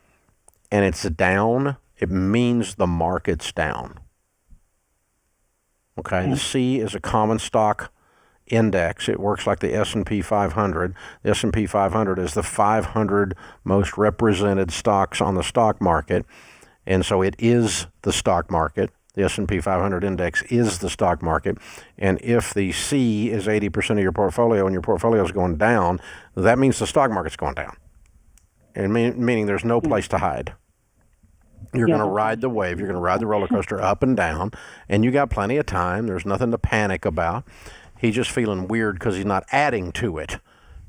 and it's down, it means the market's down. Okay, the C is a common stock index. It works like the S&P 500. The S&P 500 is the 500 most represented stocks on the stock market, and so it is the stock market. The S&P 500 index is the stock market, and if the C is 80% of your portfolio and your portfolio is going down, that means the stock market's going down, and meaning there's no place to hide. You're going to ride the wave. You're going to ride the roller coaster up and down, and you got plenty of time. There's nothing to panic about. He's just feeling weird because he's not adding to it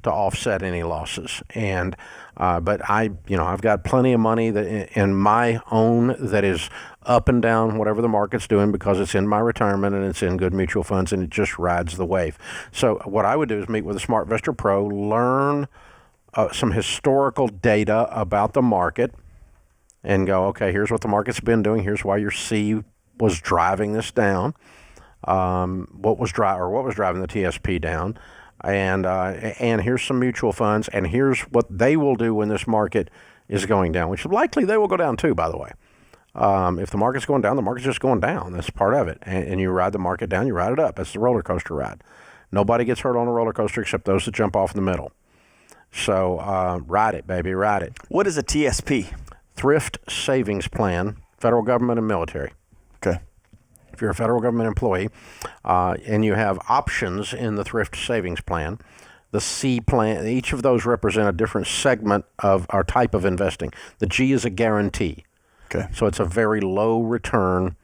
to offset any losses. And but I've got plenty of money that in my own that is up and down, whatever the market's doing, because it's in my retirement and it's in good mutual funds, and it just rides the wave. So what I would do is meet with a SmartVestor Pro, learn some historical data about the market, and go, okay, here's what the market's been doing. Here's why your C was driving this down. What was driving the TSP down, and here's some mutual funds, and here's what they will do when this market is going down, which likely they will go down too, by the way. If the market's going down, the market's just going down. That's part of it. And you ride the market down, you ride it up. That's the roller coaster ride. Nobody gets hurt on a roller coaster except those that jump off in the middle. So ride it, baby, ride it. What is a TSP? Thrift Savings Plan, federal government and military. Okay. If you're a federal government employee and you have options in the Thrift Savings Plan, the C plan, each of those represent a different segment of our type of investing. The G is a guarantee. Okay. So it's a very low return,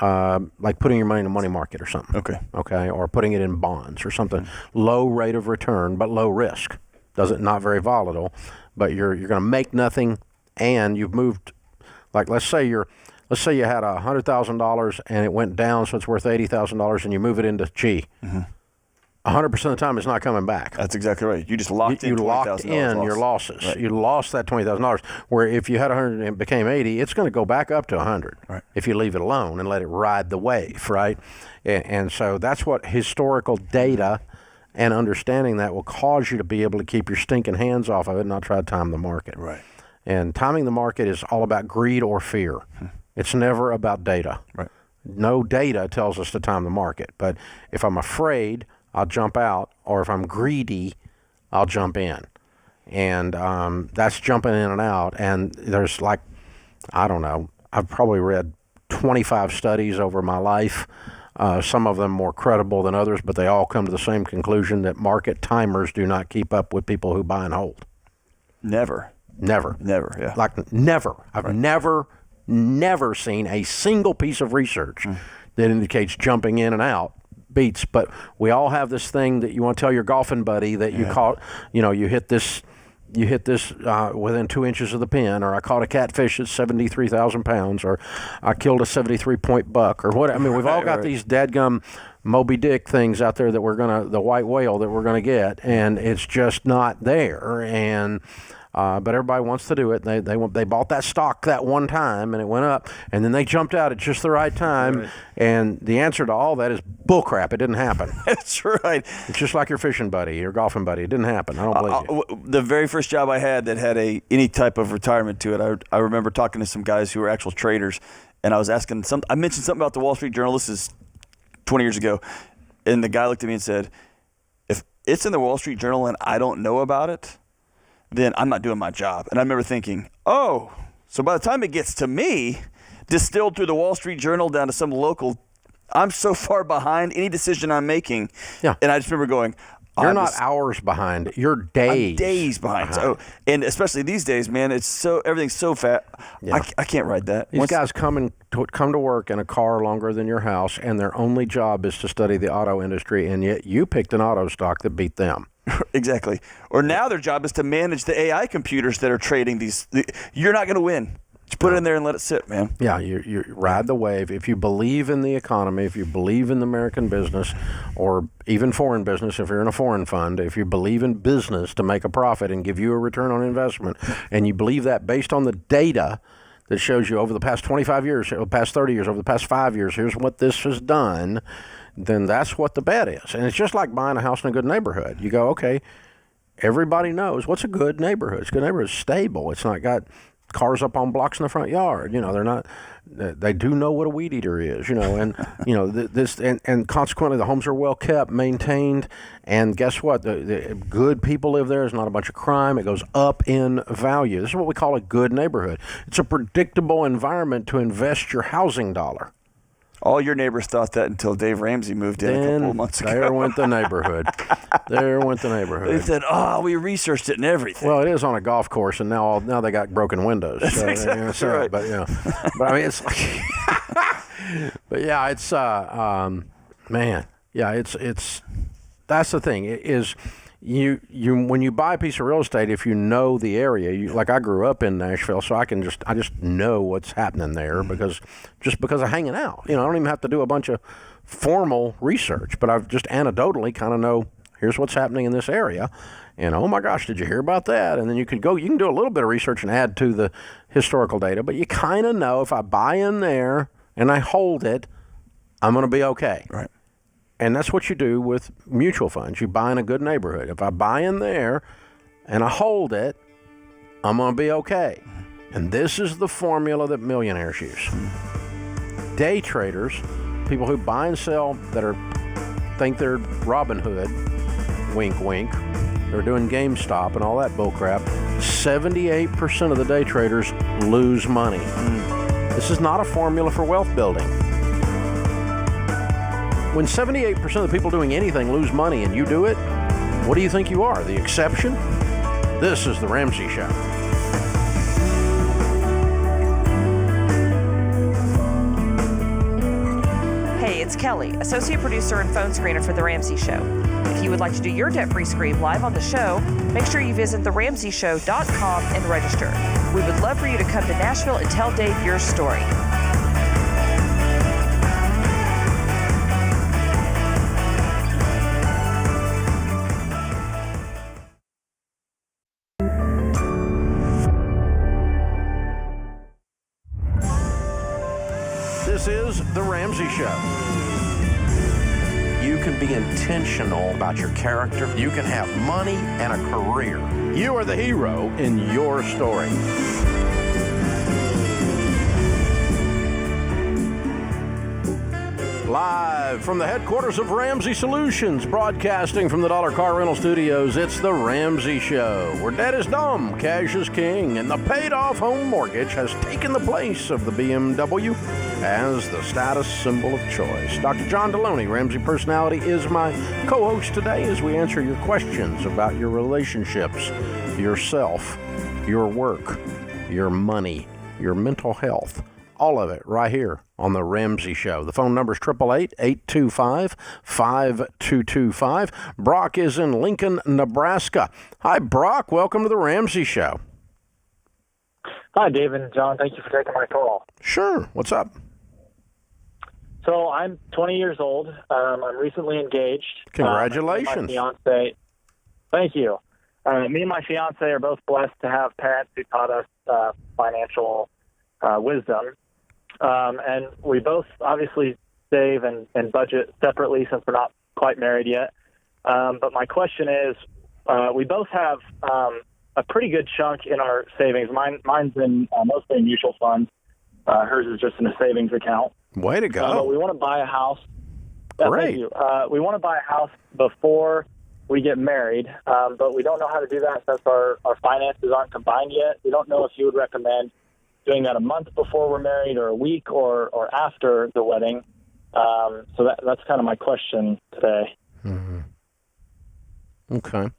like putting your money in a money market or something. Okay. Okay, or putting it in bonds or something. Low rate of return, but low risk. Not very volatile, but you're going to make nothing, and you've moved. Like let's say you had $100,000 and it went down, so it's worth $80,000, and you move it into G. 100% of the time, it's not coming back. That's exactly right. You just locked in. You locked in your losses. Right. You lost that $20,000. Where if you had 100 and it became 80, it's going to go back up to 100 if you leave it alone and let it ride the wave, right? And so that's what historical data and understanding that will cause you to be able to keep your stinking hands off of it and not try to time the market. Right. And timing the market is all about greed or fear. It's never about data. Right. No data tells us to time the market. But if I'm afraid, I'll jump out, or if I'm greedy, I'll jump in. And that's jumping in and out. And there's I've probably read 25 studies over my life, some of them more credible than others, but they all come to the same conclusion that market timers do not keep up with people who buy and hold. Never, yeah. Like never. I've never seen a single piece of research that indicates jumping in and out beats. But we all have this thing that you want to tell your golfing buddy that you caught, you hit this within 2 inches of the pin, or I caught a catfish at 73,000 pounds, or I killed a 73-point buck, or what. I mean, we've all got these dadgum Moby Dick things out there that the white whale that we're gonna get, and it's just not there. And but everybody wants to do it. They bought that stock that one time and it went up, and then they jumped out at just the right time. Right. And the answer to all that is bullcrap. It didn't happen. That's right. It's just like your fishing buddy, your golfing buddy. It didn't happen. I don't believe you. The very first job I had that had any type of retirement to it, I remember talking to some guys who were actual traders, and I was asking I mentioned something about the Wall Street Journal. This is 20 years ago. And the guy looked at me and said, if it's in the Wall Street Journal and I don't know about it, then I'm not doing my job. And I remember thinking, oh, so by the time it gets to me, distilled through the Wall Street Journal down to some local, I'm so far behind any decision I'm making. Yeah. And I just remember going, you're not hours behind. You're days. I'm days behind. So, and especially these days, man, everything's so fat. Yeah. I can't ride that. These guys come to work in a car longer than your house, and their only job is to study the auto industry, and yet you picked an auto stock that beat them. Exactly. Or now their job is to manage the AI computers that are trading these. You're not going to win. Just put it in there and let it sit, man. Yeah, you ride the wave. If you believe in the economy, if you believe in the American business, or even foreign business, if you're in a foreign fund, if you believe in business to make a profit and give you a return on investment, and you believe that based on the data that shows you over the past 25 years, over the past 30 years, over the past 5 years, here's what this has done, then that's what the bet is. And it's just like buying a house in a good neighborhood. You go, okay, everybody knows what's a good neighborhood. It's a good neighborhood. It's stable. It's not got cars up on blocks in the front yard. They're not. They do know what a weed eater is. And and consequently, the homes are well kept, maintained, and guess what? The good people live there. There's not a bunch of crime. It goes up in value. This is what we call a good neighborhood. It's a predictable environment to invest your housing dollar. All your neighbors thought that until Dave Ramsey moved in a couple of months ago. There went the neighborhood. They said, we researched it and everything. Well, it is on a golf course, and now they got broken windows. That's exactly right. But I mean, it's like, but yeah, it's man, yeah, it's that's the thing is. You when you buy a piece of real estate, if you know the area, like I grew up in Nashville, so I just know what's happening there because of hanging out. I don't even have to do a bunch of formal research, but I've just anecdotally kind of know here's what's happening in this area. And oh my gosh, did you hear about that? And then you can do a little bit of research and add to the historical data, but you kind of know if I buy in there and I hold it, I'm going to be okay. Right. And that's what you do with mutual funds. You buy in a good neighborhood. If I buy in there and I hold it, I'm going to be okay. And this is the formula that millionaires use. Day traders, people who buy and sell think they're Robin Hood, wink, wink. They're doing GameStop and all that bullcrap. 78% of the day traders lose money. This is not a formula for wealth building. When 78% of the people doing anything lose money and you do it, what do you think you are, the exception? This is The Ramsey Show. Hey, it's Kelly, associate producer and phone screener for The Ramsey Show. If you would like to do your debt-free scream live on the show, make sure you visit theramseyshow.com and register. We would love for you to come to Nashville and tell Dave your story. This is The Ramsey Show. You can be intentional about your character. You can have money and a career. You are the hero in your story. Live from the headquarters of Ramsey Solutions, broadcasting from the Dollar Car Rental Studios, it's The Ramsey Show, where debt is dumb, cash is king, and the paid-off home mortgage has taken the place of the BMW as the status symbol of choice. Dr. John Deloney, Ramsey Personality, is my co-host today as we answer your questions about your relationships, yourself, your work, your money, your mental health. All of it right here on The Ramsey Show. The phone number is 888-825-5225. Brock is in Lincoln, Nebraska. Hi, Brock. Welcome to The Ramsey Show. Hi, David and John. Thank you for taking my call. Sure. What's up? So I'm 20 years old. I'm recently engaged. Congratulations. My fiance. Thank you. Me and my fiance are both blessed to have parents who taught us financial wisdom. And we both obviously save and budget separately since we're not quite married yet. But my question is, we both have a pretty good chunk in our savings. Mine's in mostly in mutual funds. Hers is just in a savings account. Way to go. But we want to buy a house. Yeah, Great. thank you. We want to buy a house before we get married, but we don't know how to do that since our finances aren't combined yet. We don't know if you would recommend doing that a month before we're married or a week or after the wedding. So that's kind of my question today. Mm-hmm. Okay.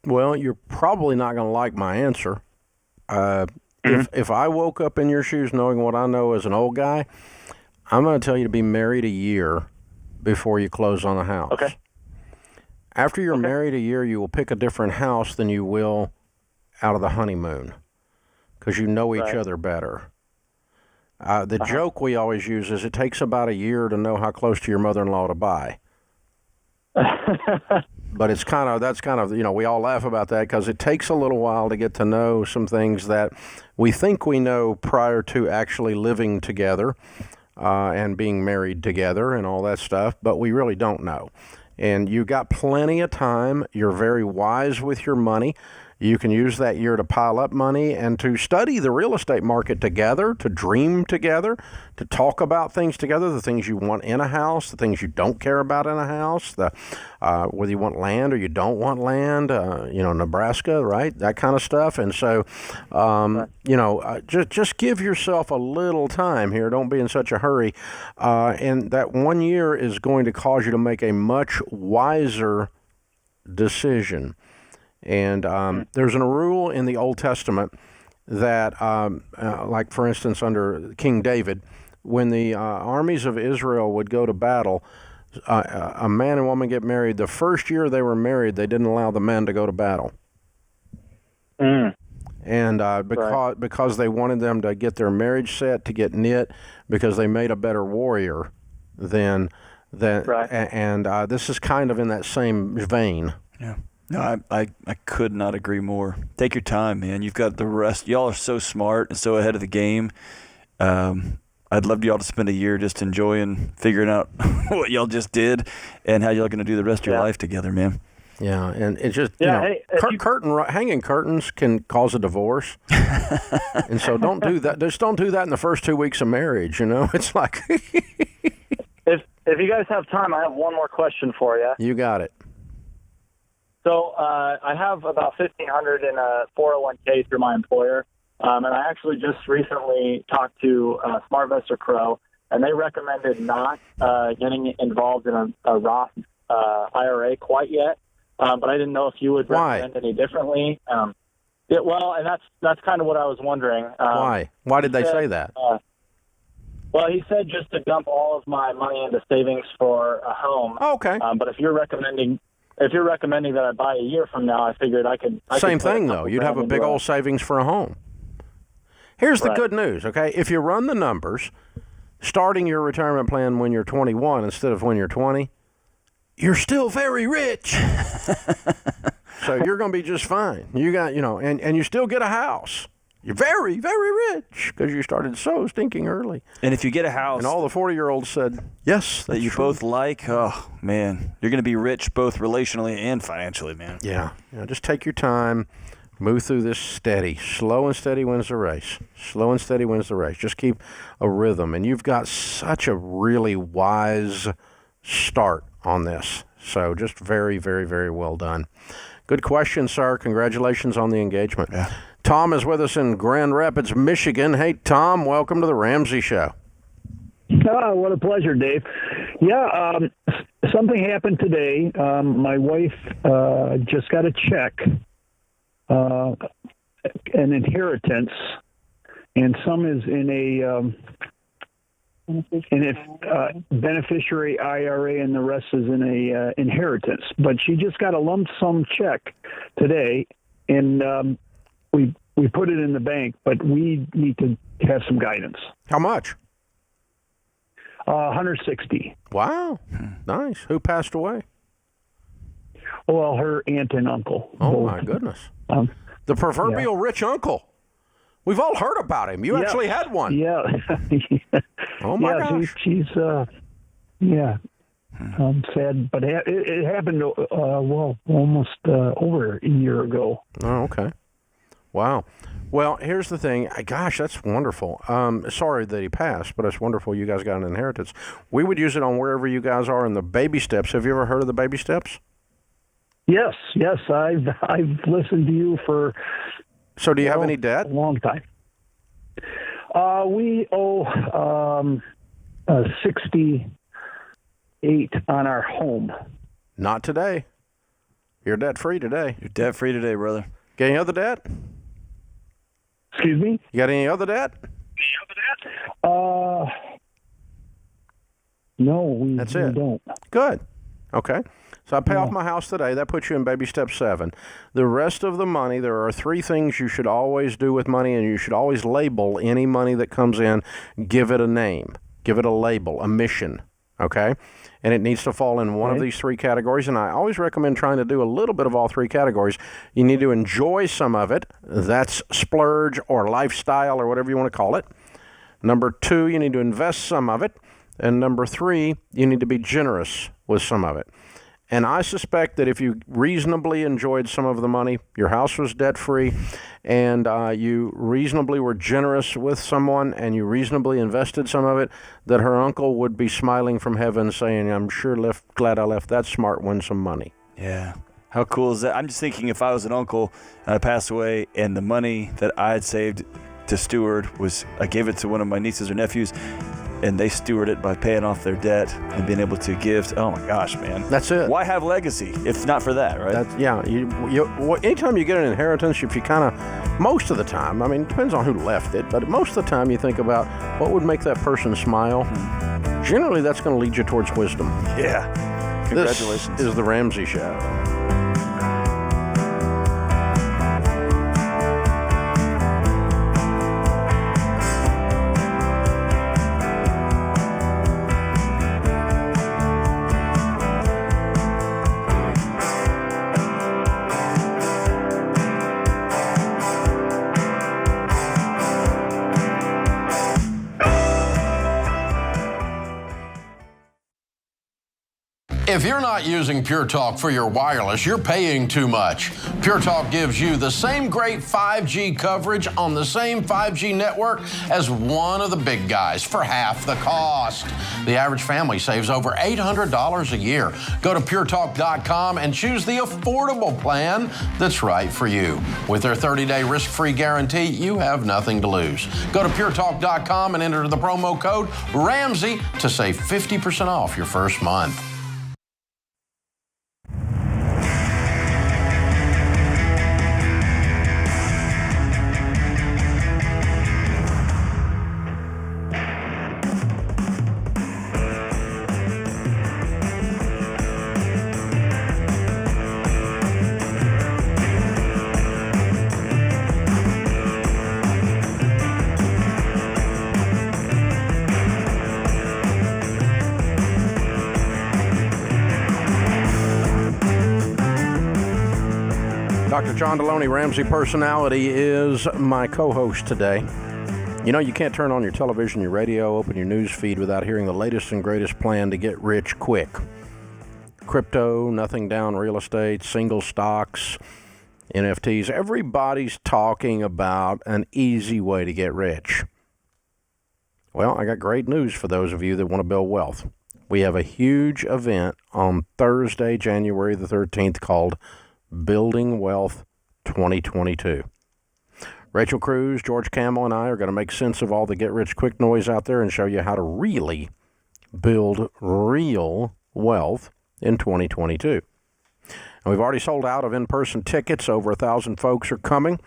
Well, you're probably not going to like my answer. If I woke up in your shoes knowing what I know as an old guy, I'm going to tell you to be married a year before you close on a house. Okay. After you're married a year, you will pick a different house than you will out of the honeymoon because you know each other better. The joke we always use is it takes about a year to know how close to your mother-in-law to buy. But that's kind of, we all laugh about that because it takes a little while to get to know some things that we think we know prior to actually living together and being married together and all that stuff, but we really don't know. And you got plenty of time. You're very wise with your money. You can use that year to pile up money and to study the real estate market together, to dream together, to talk about things together, the things you want in a house, the things you don't care about in a house, whether you want land or you don't want land, Nebraska, right? That kind of stuff. And so, just give yourself a little time here. Don't be in such a hurry. And that 1 year is going to cause you to make a much wiser decision. And there's a rule in the Old Testament that, like, for instance, under King David, when the armies of Israel would go to battle, a man and woman get married. The first year they were married, they didn't allow the men to go to battle. And because they wanted them to get their marriage set, to get knit, because they made a better warrior than and this is kind of in that same vein. Yeah. No, I could not agree more. Take your time, man. You've got the rest. Y'all are so smart and so ahead of the game. I'd love y'all to spend a year just enjoying, figuring out what y'all just did and how y'all going to do the rest of your life together, man. Yeah, and it's just, hanging curtains can cause a divorce. And so don't do that. Just don't do that in the first 2 weeks of marriage, It's like... If you guys have time, I have one more question for you. You got it. So I have about $1,500 in a 401k through my employer, and I actually just recently talked to SmartVest or Crow, and they recommended not getting involved in a Roth IRA quite yet. But I didn't know if you would recommend any differently. And that's kind of what I was wondering. Why? Why did they say that? Well, he said just to dump all of my money into savings for a home. Oh, okay. But if you're recommending that I buy a year from now, I figured I could. Same thing, though. You'd have a big old savings for a home. Here's the good news, okay? If you run the numbers, starting your retirement plan when you're 21 instead of when you're 20, you're still very rich. So you're going to be just fine. You got, and you still get a house. You're very, very rich because you started so stinking early. And if you get a house... And all the 40-year-olds said, yes, that you both like, oh, man, you're going to be rich both relationally and financially, man. Yeah. Just take your time. Move through this steady. Slow and steady wins the race. Slow and steady wins the race. Just keep a rhythm. And you've got such a really wise start on this. So just very, very, very well done. Good question, sir. Congratulations on the engagement. Yeah. Tom is with us in Grand Rapids, Michigan. Hey, Tom, welcome to the Ramsey Show. Oh, what a pleasure, Dave. Yeah, something happened today. My wife just got a check, an inheritance, and some is in a beneficiary IRA, and the rest is in a inheritance. But she just got a lump sum check today, and we put it in the bank, but we need to have some guidance. How much? 160. Wow. Nice. Who passed away? Well, her aunt and uncle. Oh, my goodness. The proverbial rich uncle. We've all heard about him. You actually had one. Yeah. Oh, my gosh. She's sad, but it happened, almost over a year ago. Oh, okay. Wow. Well, here's the thing. Gosh, that's wonderful. Sorry that he passed, but it's wonderful you guys got an inheritance. We would use it on wherever you guys are in the baby steps. Have you ever heard of the baby steps? Yes. I've listened to you for. So do you have any debt? A long time. We owe 68 on our home. Not today. You're debt-free today. You're debt-free today, brother. Got any other debt? Excuse me? You got any other debt? No, we don't. Good. Okay. So I pay off my house today. That puts you in baby step 7. The rest of the money, there are 3 things you should always do with money, and you should always label any money that comes in. Give it a name. Give it a label, a mission. Okay? And it needs to fall in one of these 3 categories, and I always recommend trying to do a little bit of all 3 categories. You need to enjoy some of it. That's splurge or lifestyle or whatever you want to call it. Number 2, you need to invest some of it. And number 3, you need to be generous with some of it. And I suspect that if you reasonably enjoyed some of the money, your house was debt-free, and you reasonably were generous with someone, and you reasonably invested some of it, that her uncle would be smiling from heaven saying, I'm sure glad I left that smart one some money. Yeah. How cool is that? I'm just thinking if I was an uncle and I passed away and the money that I had saved to steward I gave it to one of my nieces or nephews, and they steward it by paying off their debt and being able to give. Oh my gosh, man! That's it. Why have legacy if not for that, right? Anytime you get an inheritance, if you most of the time, I mean, it depends on who left it, but most of the time you think about what would make that person smile. Generally, that's going to lead you towards wisdom. Yeah. Congratulations. This is the Ramsey Show. If you're not using Pure Talk for your wireless, you're paying too much. Pure Talk gives you the same great 5G coverage on the same 5G network as one of the big guys for half the cost. The average family saves over $800 a year. Go to puretalk.com and choose the affordable plan that's right for you. With their 30-day risk-free guarantee, you have nothing to lose. Go to puretalk.com and enter the promo code Ramsey to save 50% off your first month. Dr. John Deloney, Ramsey Personality, is my co-host today. You know, you can't turn on your television, your radio, open your news feed without hearing the latest and greatest plan to get rich quick. Crypto, nothing down real estate, single stocks, NFTs. Everybody's talking about an easy way to get rich. Well, I got great news for those of you that want to build wealth. We have a huge event on Thursday, January the 13th called Building Wealth 2022. Rachel Cruz, George Camel, and I are going to make sense of all the get-rich-quick noise out there and show you how to really build real wealth in 2022. And we've already sold out of in-person tickets. Over 1,000 folks are coming.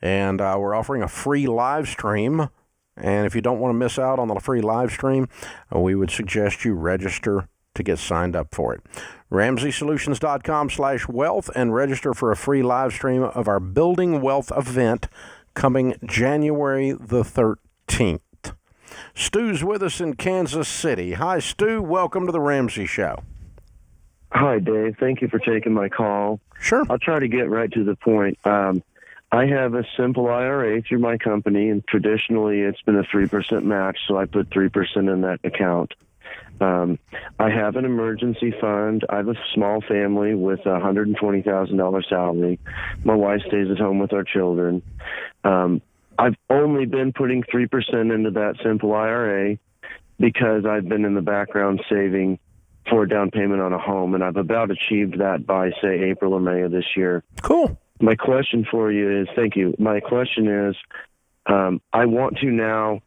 And we're offering a free live stream. And if you don't want to miss out on the free live stream, we would suggest you register to get signed up for it. RamseySolutions.com/wealth and register for a free live stream of our Building Wealth event coming January the 13th. Stu's with us in Kansas City. Hi, Stu. Welcome to the Ramsey Show. Hi, Dave. Thank you for taking my call. Sure. I'll try to get right to the point. I have a simple IRA through my company, and traditionally it's been a 3% match, so I put 3% in that account. I have an emergency fund. I have a small family with a $120,000 salary. My wife stays at home with our children. I've only been putting 3% into that simple IRA because I've been in the background saving for a down payment on a home, and I've about achieved that by, say, April or May of this year. Cool. My question for you is, thank you. My question is, I want to now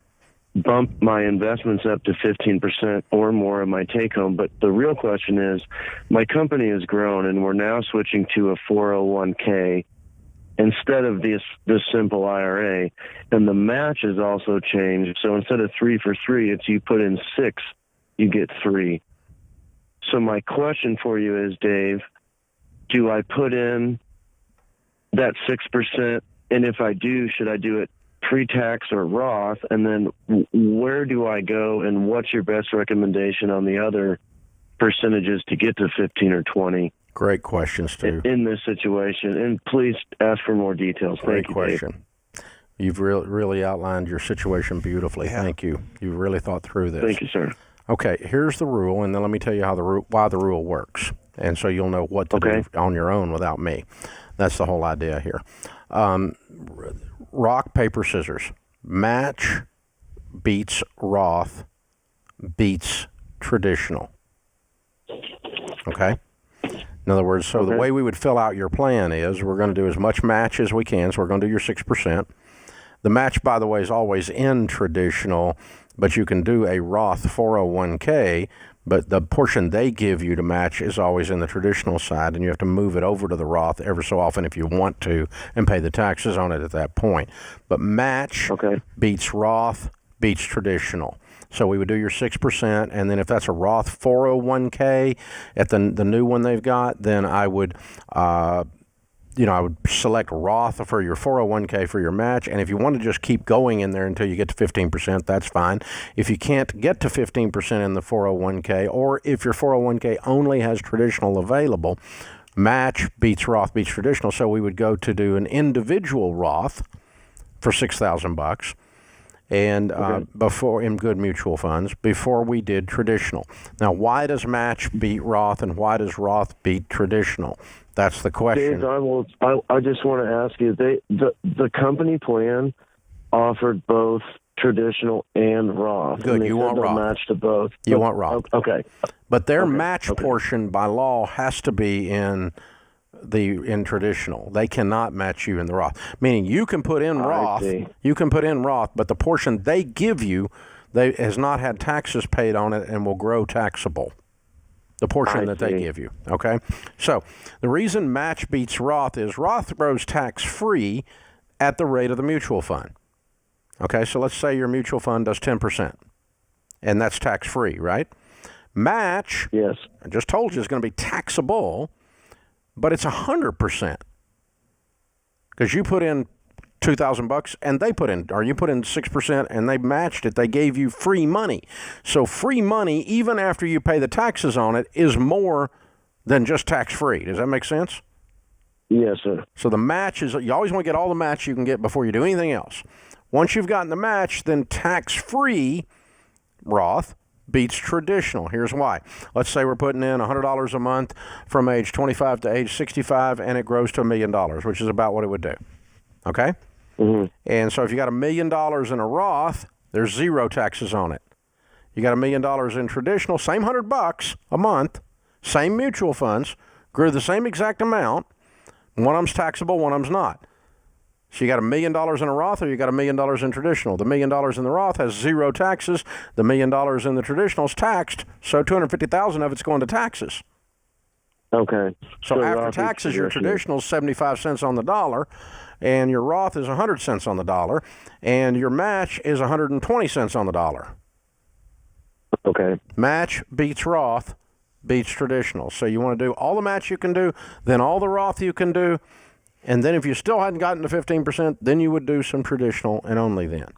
bump my investments up to 15% or more of my take home. But the real question is, my company has grown and we're now switching to a 401k instead of this simple IRA. And the match has also changed. So instead of 3 for 3, it's you put in 6, you get 3. So my question for you is, Dave, do I put in that 6%? And if I do, should I do it pre-tax or Roth? And then where do I go, and what's your best recommendation on the other percentages to get to 15 or 20? Great questions, Stu. In this situation. And please ask for more details. Great Thank you, question. Dave. You've really outlined your situation beautifully. Yeah. Thank you. You really thought through this. Thank you, sir. Okay, here's the rule, and then let me tell you why the rule works, and so you'll know what to do on your own without me. That's the whole idea here. Rock, paper, scissors. Match beats Roth beats traditional. Okay? In other words, so the way we would fill out your plan is we're going to do as much match as we can, so we're going to do your 6%. The match, by the way, is always in traditional, but you can do a Roth 401k, but the portion they give you to match is always in the traditional side, and you have to move it over to the Roth ever so often if you want to and pay the taxes on it at that point. But match beats Roth beats traditional. So we would do your 6%, and then if that's a Roth 401k at the new one they've got, then I would I would select Roth for your 401k for your match. And if you want to just keep going in there until you get to 15%, that's fine. If you can't get to 15% in the 401k, or if your 401k only has traditional available, match beats Roth beats traditional. So we would go to do an individual Roth for $6,000 and before in good mutual funds before we did traditional. Now, why does match beat Roth and why does Roth beat traditional? That's the question. Dave, I just want to ask you, the company plan offered both traditional and Roth. Good, you want Roth. Match to both. You want Roth. Okay. But their match portion by law has to be in traditional. They cannot match you in the Roth. Meaning you can put in Roth. You can put in Roth, but the portion they give you has not had taxes paid on it and will grow taxable. The portion that they give you, okay? So the reason match beats Roth is Roth grows tax-free at the rate of the mutual fund. Okay, so let's say your mutual fund does 10%, and that's tax-free, right? Match, yes, I just told you, is going to be taxable, but it's 100%. Because you put in $2,000 and they put in, or you put in 6% and they matched it. They gave you free money. So free money, even after you pay the taxes on it, is more than just tax-free. Does that make sense? Yes, sir. So the match is, you always want to get all the match you can get before you do anything else. Once you've gotten the match, then tax-free Roth beats traditional. Here's why. Let's say we're putting in $100 a month from age 25 to age 65, and it grows to $1 million, which is about what it would do. Okay? Mm-hmm. And so if you got $1 million in a Roth, there's zero taxes on it. You got $1 million in traditional, same $100 a month, same mutual funds, grew the same exact amount. One of them's taxable, one of them's not. So you got $1 million in a Roth, or you got $1 million in traditional. The $1 million in the Roth has zero taxes. The $1 million in the traditional is taxed, so $250,000 of it's going to taxes. Okay. So after taxes, your traditional is 75 cents on the dollar, and your Roth is 100 cents on the dollar, and your match is 120 cents on the dollar. Okay. Match beats Roth beats traditional. So you want to do all the match you can do, then all the Roth you can do, and then if you still hadn't gotten to 15%, then you would do some traditional, and only then.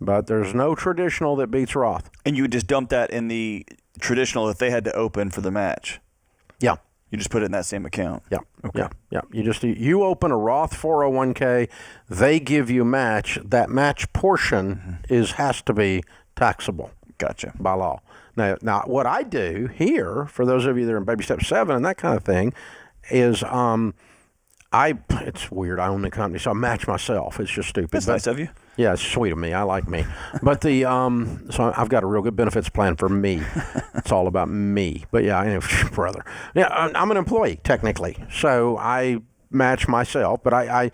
But there's no traditional that beats Roth. And you would just dump that in the traditional if they had to open for the match. Yeah. You just put it in that same account. Yeah. Okay. Yeah. You open a Roth 401k, they give you match. That match portion has to be taxable. Gotcha. By law. Now, what I do here, for those of you that are in baby step 7 and that kind of thing, is it's weird. I own the company, so I match myself. It's just stupid. That's nice of you. Yeah, it's sweet of me. I like me. But so I've got a real good benefits plan for me. It's all about me. But yeah, anyway, brother. Yeah, I'm an employee technically, so I match myself. But I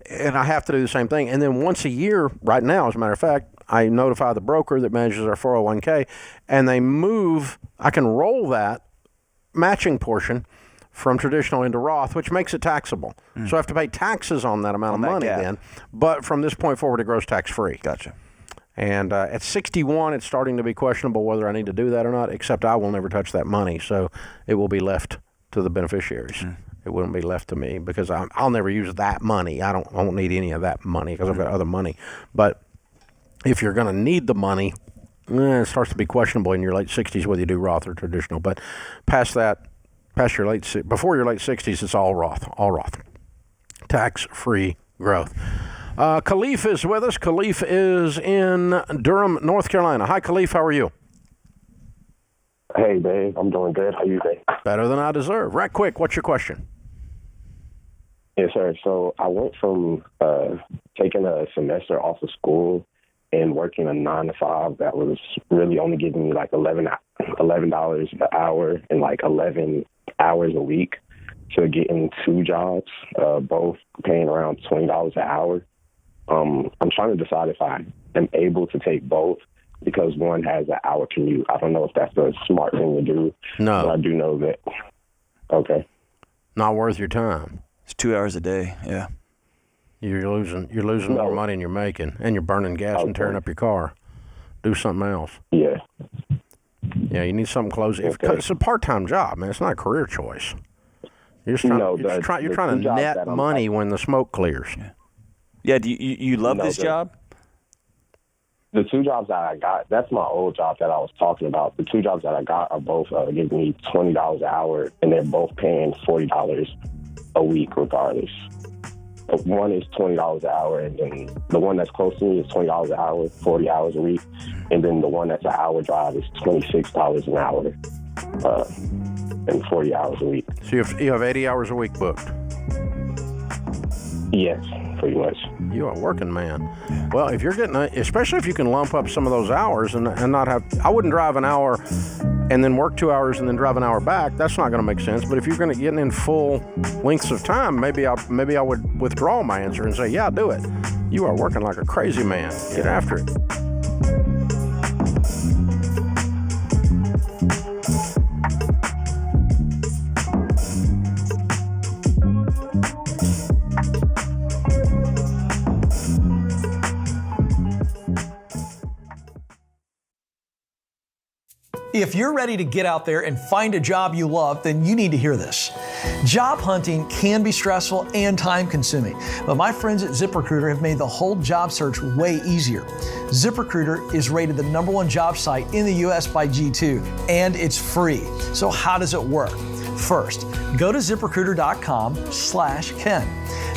have to do the same thing. And then once a year, right now, as a matter of fact, I notify the broker that manages our 401k, and they move. I can roll that matching portion from traditional into Roth, which makes it taxable. So I have to pay taxes on that amount of money then. But from this point forward, it grows tax-free. Gotcha. And at 61, it's starting to be questionable whether I need to do that or not, except I will never touch that money. So it will be left to the beneficiaries. It wouldn't be left to me because I'll never use that money. I won't need any of that money because I've got other money. But if you're going to need the money, it starts to be questionable in your late 60s whether you do Roth or traditional. But past that, before your late 60s, it's all Roth. Tax-free growth. Khalif is with us. Khalif is in Durham, North Carolina. Hi, Khalif. How are you? Hey, Dave. I'm doing good. How you doing? Better than I deserve. Right quick, what's your question? Yes, sir. So I went from taking a semester off of school and working a 9-to-5 that was really only giving me like $11 an hour and like 11 hours a week to getting 2 jobs, both paying around $20 an hour. I'm trying to decide if I am able to take both because one has an hour commute. I don't know if that's a smart thing to do. No. But I do know that. Okay. Not worth your time. It's 2 hours a day. Yeah. You're losing more money than you're making, and you're burning gas and tearing up your car. Do something else. Yeah. Yeah, you need something close. It's a part-time job, man. It's not a career choice. You're just trying, you're trying to net money when the smoke clears. Yeah. Do you love this job? The 2 jobs that I got, that's my old job that I was talking about. The 2 jobs that I got are both giving me $20 an hour, and they're both paying $40 a week regardless. One is $20 an hour, and then the one that's close to me is $20 an hour, 40 hours a week. And then the one that's an hour drive is $26 an hour and 40 hours a week. So you have 80 hours a week booked? Yes, pretty much. You are a working man. Well, if you're getting, especially if you can lump up some of those hours and not have, I wouldn't drive an hour and then work 2 hours and then drive an hour back. That's not going to make sense. But if you're going to get in full lengths of time, maybe I would withdraw my answer and say, yeah, do it. You are working like a crazy man. Get after it. If you're ready to get out there and find a job you love, then you need to hear this. Job hunting can be stressful and time-consuming, but my friends at ZipRecruiter have made the whole job search way easier. ZipRecruiter is rated the #1 job site in the U.S. by G2, and it's free. So how does it work? First, go to ZipRecruiter.com/Ken.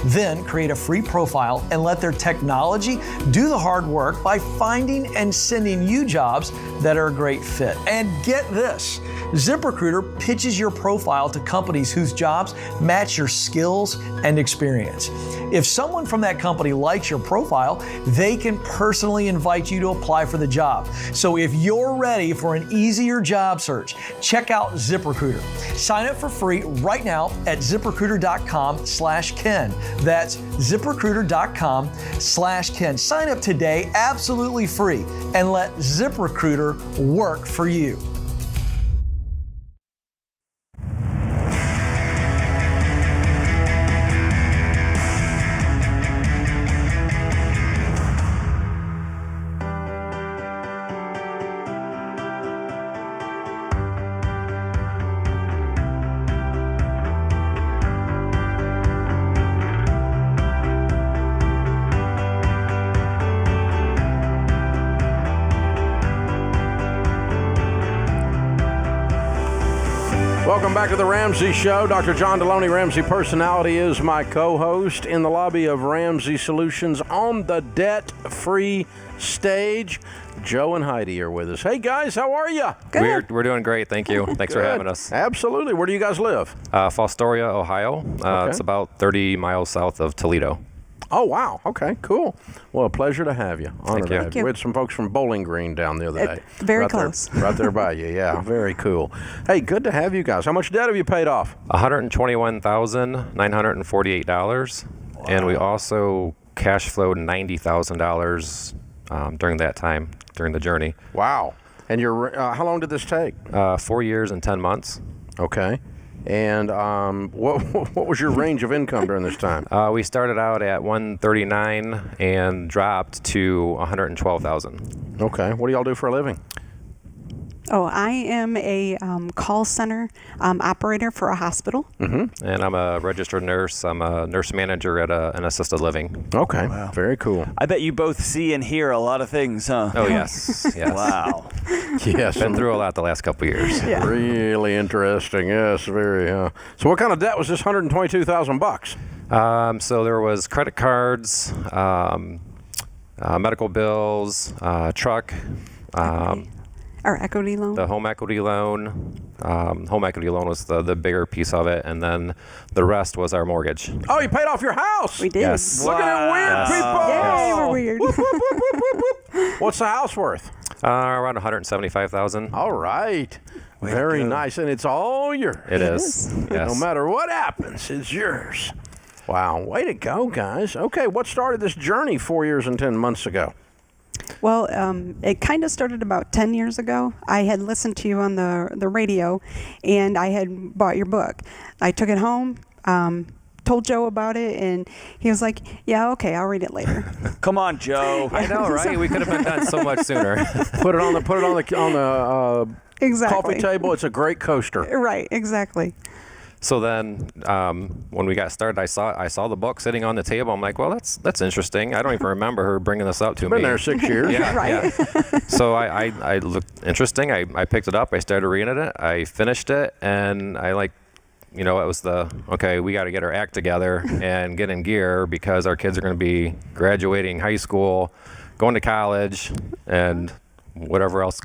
Then create a free profile and let their technology do the hard work by finding and sending you jobs that are a great fit. And get this, ZipRecruiter pitches your profile to companies whose jobs match your skills and experience. If someone from that company likes your profile, they can personally invite you to apply for the job. So if you're ready for an easier job search, check out ZipRecruiter. Sign up for free right now at ZipRecruiter.com/Ken. That's ZipRecruiter.com/Ken. Sign up today absolutely free and let ZipRecruiter work for you. Welcome back to the Ramsey Show. Dr. John Deloney, Ramsey Personality, is my co-host in the lobby of Ramsey Solutions on the debt-free stage. Joe and Heidi are with us. Hey, guys, how are you? We're doing great. Thank you. Thanks for having us. Absolutely. Where do you guys live? Fostoria, Ohio. It's about 30 miles south of Toledo. Oh, wow. Okay, cool. Well, a pleasure to have you. Honored to you. have you. We had some folks from Bowling Green down the other day. Very right close. Right there by you. Yeah, very cool. Hey, good to have you guys. How much debt have you paid off? $121,948. Wow. And we also cash flowed $90,000 during that time, during the journey. Wow. And how long did this take? 4 years and 10 months. Okay. And what was your range of income during this time? We started out at $139 and dropped to $112,000. Okay. What do y'all do for a living? Oh, I am a call center operator for a hospital. Mm-hmm. And I'm a registered nurse. I'm a nurse manager at an assisted living. Okay. Wow. Very cool. I bet you both see and hear a lot of things, huh? Oh, yes. Yes. Wow. Yes. Been through a lot the last couple of years. Yeah. Really interesting. Yes, very. So what kind of debt was this $122,000? So there was credit cards, medical bills, truck. Our equity loan? The home equity loan. Home equity loan was the bigger piece of it, and then the rest was our mortgage. Oh, you paid off your house? We did. Yes. Look at it, weird people. Yay, we're weird. Whoop, whoop, whoop, whoop, whoop, whoop. What's the house worth? Around $175,000. All right. Very nice, and it's all yours. It is. Yes. No matter what happens, it's yours. Wow, way to go, guys. Okay, what started this journey 4 years and 10 months ago? Well, it kind of started about 10 years ago. I had listened to you on the radio, and I had bought your book. I took it home, told Joe about it, and he was like, yeah, okay, I'll read it later. Come on, Joe. I know, right? We could have been done so much sooner. Put it on the exactly. coffee table. It's a great coaster. Right, exactly. So then, when we got started, I saw the book sitting on the table. I'm like, well, that's interesting. I don't even remember her bringing this up to me. Been there 6 years. Yeah, right. Yeah. So I looked interesting. I picked it up. I started reading it. I finished it, and it was okay, we got to get our act together and get in gear because our kids are going to be graduating high school, going to college, and whatever else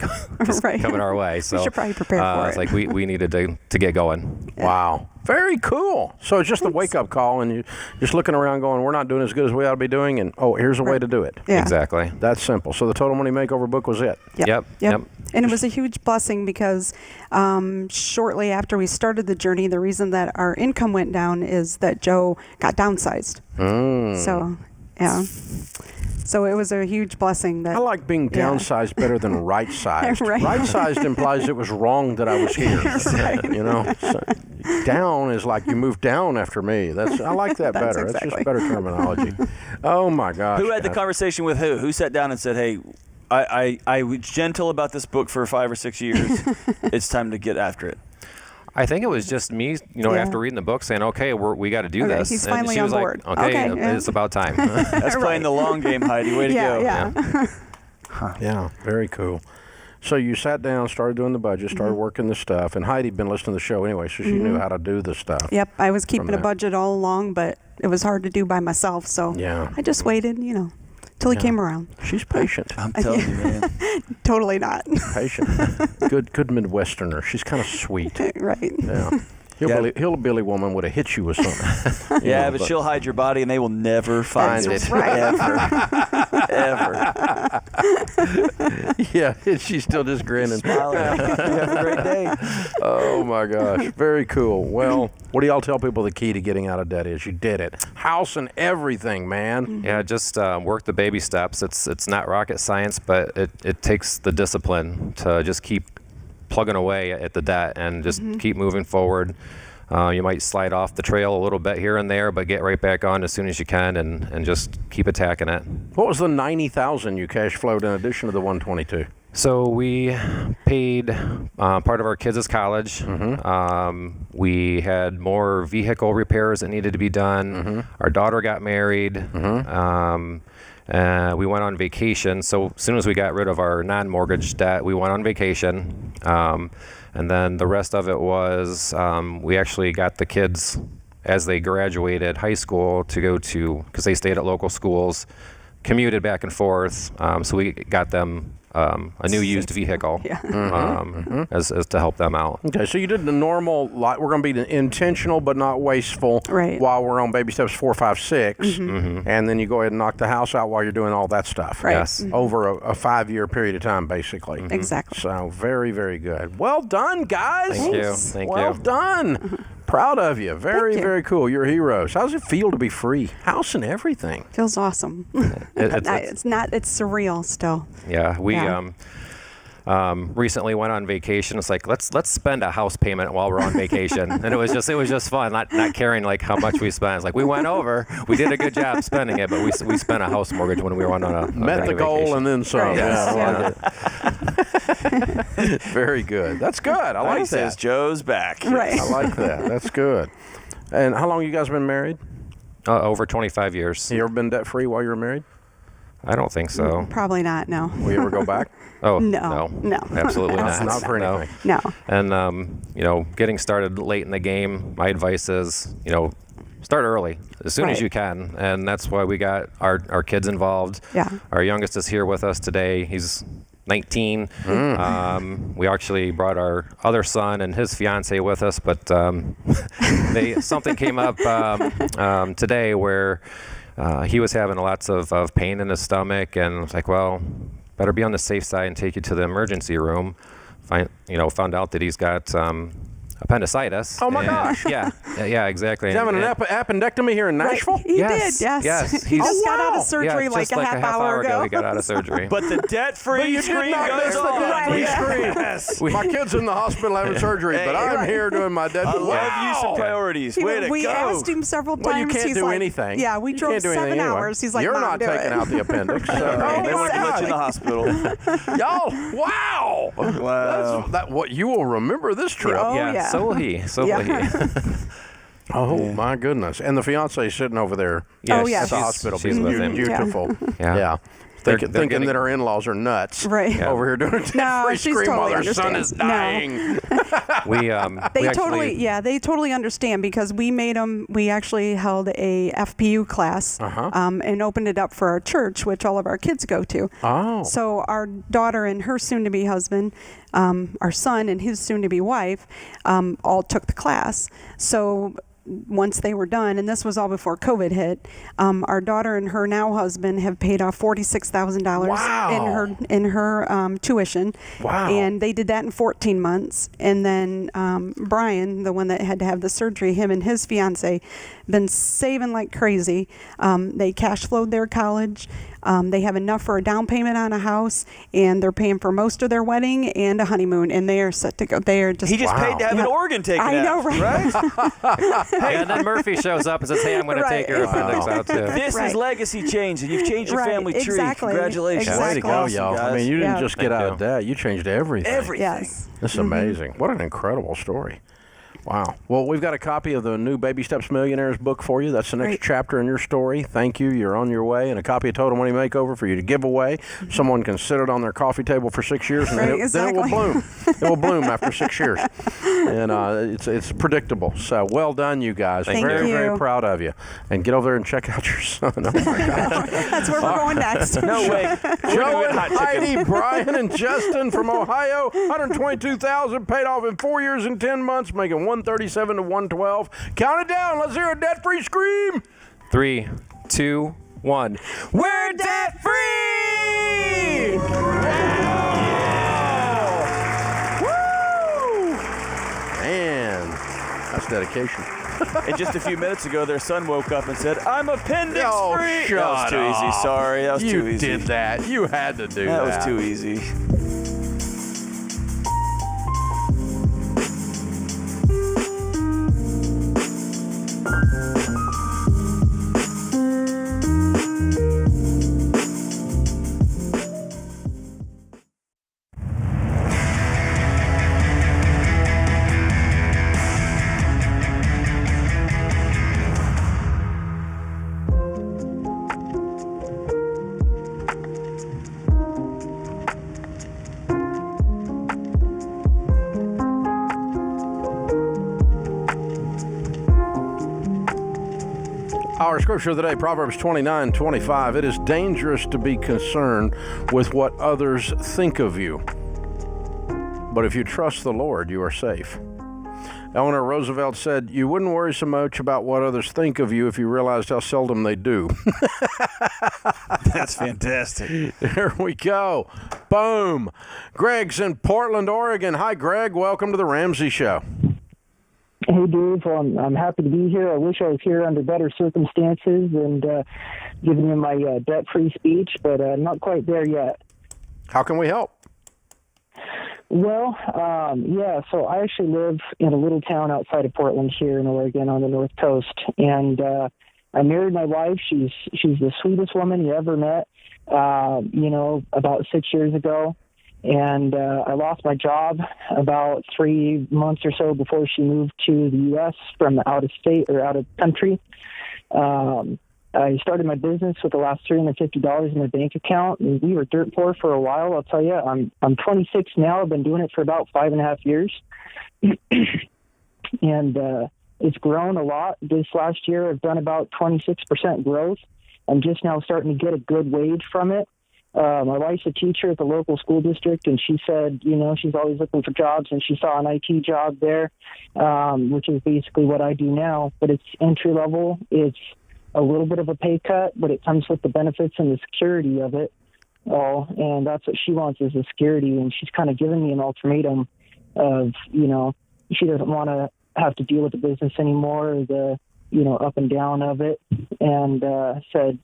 right. coming our way. So we should probably prepare for it. It's like we needed to get going. Yeah. Wow. Very cool. So it's just a wake-up call, and you're just looking around going, we're not doing as good as we ought to be doing, and, here's a way to do it. Yeah. Exactly. That's simple. So the Total Money Makeover book was it? Yep. And it was a huge blessing because shortly after we started the journey, the reason that our income went down is that Joe got downsized. So, yeah. So it was a huge blessing. That I like being downsized better than right-sized. Right. Right-sized implies it was wrong that I was here. Right. So down is like you moved down after me. I like that better. Exactly. That's just better terminology. Oh my gosh. Who had the conversation with who? Who sat down and said, hey, I was gentle about this book for 5 or 6 years. It's time to get after it. I think it was just me, after reading the book, saying, "Okay, we got to do this." He's and finally she was on board. like, "Okay, it's about time." That's playing the long game, Heidi. Way to go! Yeah. Yeah, very cool. So you sat down, started doing the budget, started working the stuff, and Heidi'd been listening to the show anyway, so she knew how to do the stuff. Yep, I was keeping a budget all along, but it was hard to do by myself, so I just waited, till he came around. She's patient. I'm telling you, man. Totally not. Patient. Good Midwesterner. She's kind of sweet. Right. Yeah. Hillbilly woman would have hit you with something. Yeah, but she'll hide your body and they will never find it. Right. Ever. Yeah, she's still just grinning. Smiling. Have a great day. Oh my gosh. Very cool. Well, what do y'all tell people the key to getting out of debt is? You did it. House and everything, man. Yeah, just work the baby steps. It's not rocket science, but it takes the discipline to just keep plugging away at the debt and just keep moving forward. You might slide off the trail a little bit here and there, but get right back on as soon as you can and just keep attacking it. What was the $90,000 you cash flowed in addition to the $122,000? So we paid part of our kids' college. We had more vehicle repairs that needed to be done. Our daughter got married. We went on vacation. So as soon as we got rid of our non-mortgage debt, we went on vacation. And then the rest of it was we actually got the kids as they graduated high school to go to, because they stayed at local schools, commuted back and forth. So we got them a new used vehicle as to help them out. Okay, so you did the normal, like, we're going to be intentional but not wasteful while we're on baby steps 4, 5, 6. And then you go ahead and knock the house out while you're doing all that stuff. Right. Yes. Over a 5-year period of time, basically. Exactly. So very, very good. Well done, guys. Thank you. Thank well you. done. Proud of you. Very, very cool. You're heroes. How does it feel to be free? House and everything. Feels awesome. It's surreal still. Yeah, we recently went on vacation. It's like let's spend a house payment while we're on vacation, and it was just fun. Not caring like how much we spent. It's like we went over. We did a good job spending it, but we spent a house mortgage when we were on a met the goal vacation. and then some. Right. Yeah, I like it. Very good. That's good. I like that. Says Joe's back. Right. I like that. That's good. And how long you guys been married? Over 25 years. You ever been debt free while you were married? I don't think so. Probably not, no. Will you ever go back? Oh, No. Absolutely not. Not for anything. No. And, getting started late in the game, my advice is, start early, as soon as you can. And that's why we got our kids involved. Yeah. Our youngest is here with us today. He's 19. We actually brought our other son and his fiance with us, but something came up today where he was having lots of pain in his stomach, and I was like, well, better be on the safe side and take you to the emergency room. Found out that he's got appendicitis. Oh my gosh. Yeah, exactly. He's having an appendectomy here in Nashville? He did, yes. He just got out of surgery just like a half hour ago. He got out of surgery. But the debt-free screen goes on. Yes. My kid's in the hospital having surgery, but I'm here doing my debt. I love use of priorities. Way to we go. asked him several times. Well, you can't He's do like, anything. Yeah, we You drove can't do 7 anything anyway. hours. He's like, You're Mom, not do taking it. out the appendix. They wouldn't let you in the hospital. Y'all, wow. Wow. What you will remember this trip. Oh, yeah. So will he. Oh my goodness! And the fiance is sitting over there at the hospital. She's with him. Beautiful. Yeah. Thinking that her in-laws are nuts. Right. Over here doing a debt-free she's scream while totally their son is understands. dying. They totally understand, because we actually held a FPU class and opened it up for our church, which all of our kids go to. Oh. So our daughter and her soon-to-be husband, our son and his soon-to-be wife, all took the class. So once they were done, and this was all before COVID hit, our daughter and her now husband have paid off $46,000 in her tuition. Wow. And they did that in 14 months. And then Brian, the one that had to have the surgery, him and his fiance, been saving like crazy. They cash flowed their college. They have enough for a down payment on a house, and they're paying for most of their wedding and a honeymoon, and they are set to go. They are just. He just paid to have an organ taken out. I know, right? And then Murphy shows up and says, "Hey, I'm going to take your appendix out too." This is legacy change, and you've changed your family tree. Exactly. Congratulations. Way to go, y'all. I mean, you didn't just get Thank out of debt. You changed everything. Yes. This is amazing. What an incredible story. Wow. Well, we've got a copy of the new Baby Steps Millionaires book for you. That's the next chapter in your story. Thank you. You're on your way. And a copy of Total Money Makeover for you to give away. Someone can sit it on their coffee table for 6 years, and then it will bloom. It will bloom after 6 years. And it's predictable. So well done, you guys. Very, very proud of you. And get over there and check out your son. Oh, my gosh. That's where we're going next. No way. Joe and Heidi, Brian and Justin from Ohio, $122,000 paid off in 4 years and 10 months, making $137 to $112. Count it down. Let's hear a debt-free scream. 3, 2, 1. We're debt-free! Woo! Man, that's dedication. And just a few minutes ago, their son woke up and said, "I'm appendix free." Shut That was too easy. Sorry, that was too easy. You did that. You had to do that. That was too easy. Our scripture of the day, Proverbs 29:25. It is dangerous to be concerned with what others think of you, but if you trust the Lord, you are safe. Eleanor Roosevelt said, you wouldn't worry so much about what others think of you if you realized how seldom they do. That's fantastic. There we go. Boom. Greg's in Portland, Oregon. Hi, Greg. Welcome to the Ramsey Show. Hey, Dave. I'm happy to be here. I wish I was here under better circumstances and giving you my debt-free speech, but I'm not quite there yet. How can we help? Well, so I actually live in a little town outside of Portland here in Oregon on the North Coast, and I married my wife. She's the sweetest woman you ever met, about 6 years ago, and I lost my job about 3 months or so before she moved to the U.S. from out of state or out of country. I started my business with the last $350 in my bank account, and we were dirt poor for a while. I'll tell you, I'm 26 now. I've been doing it for about 5.5 years, and it's grown a lot. This last year, I've done about 26% growth. I'm just now starting to get a good wage from it. My wife's a teacher at the local school district, and she said, she's always looking for jobs, and she saw an IT job there, which is basically what I do now, but it's entry level. It's a little bit of a pay cut, but it comes with the benefits and the security of it all, and that's what she wants is the security, and she's kind of given me an ultimatum of, she doesn't want to have to deal with the business anymore, or the, up and down of it, and said,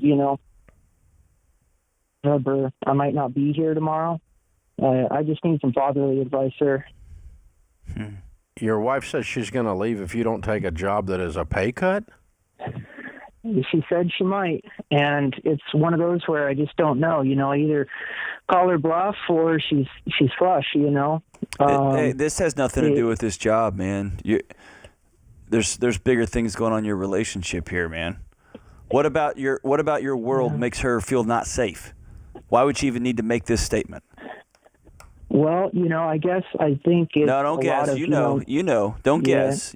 I might not be here tomorrow. I just need some fatherly advice, sir. Your wife says she's going to leave if you don't take a job that is a pay cut? She said she might, and it's one of those where I just don't know. I either call her bluff or she's flush. Hey, this has nothing to do with this job, man. There's bigger things going on in your relationship here, man. What about your world makes her feel not safe? Why would she even need to make this statement? Well, I think it's no, don't guess. Don't guess.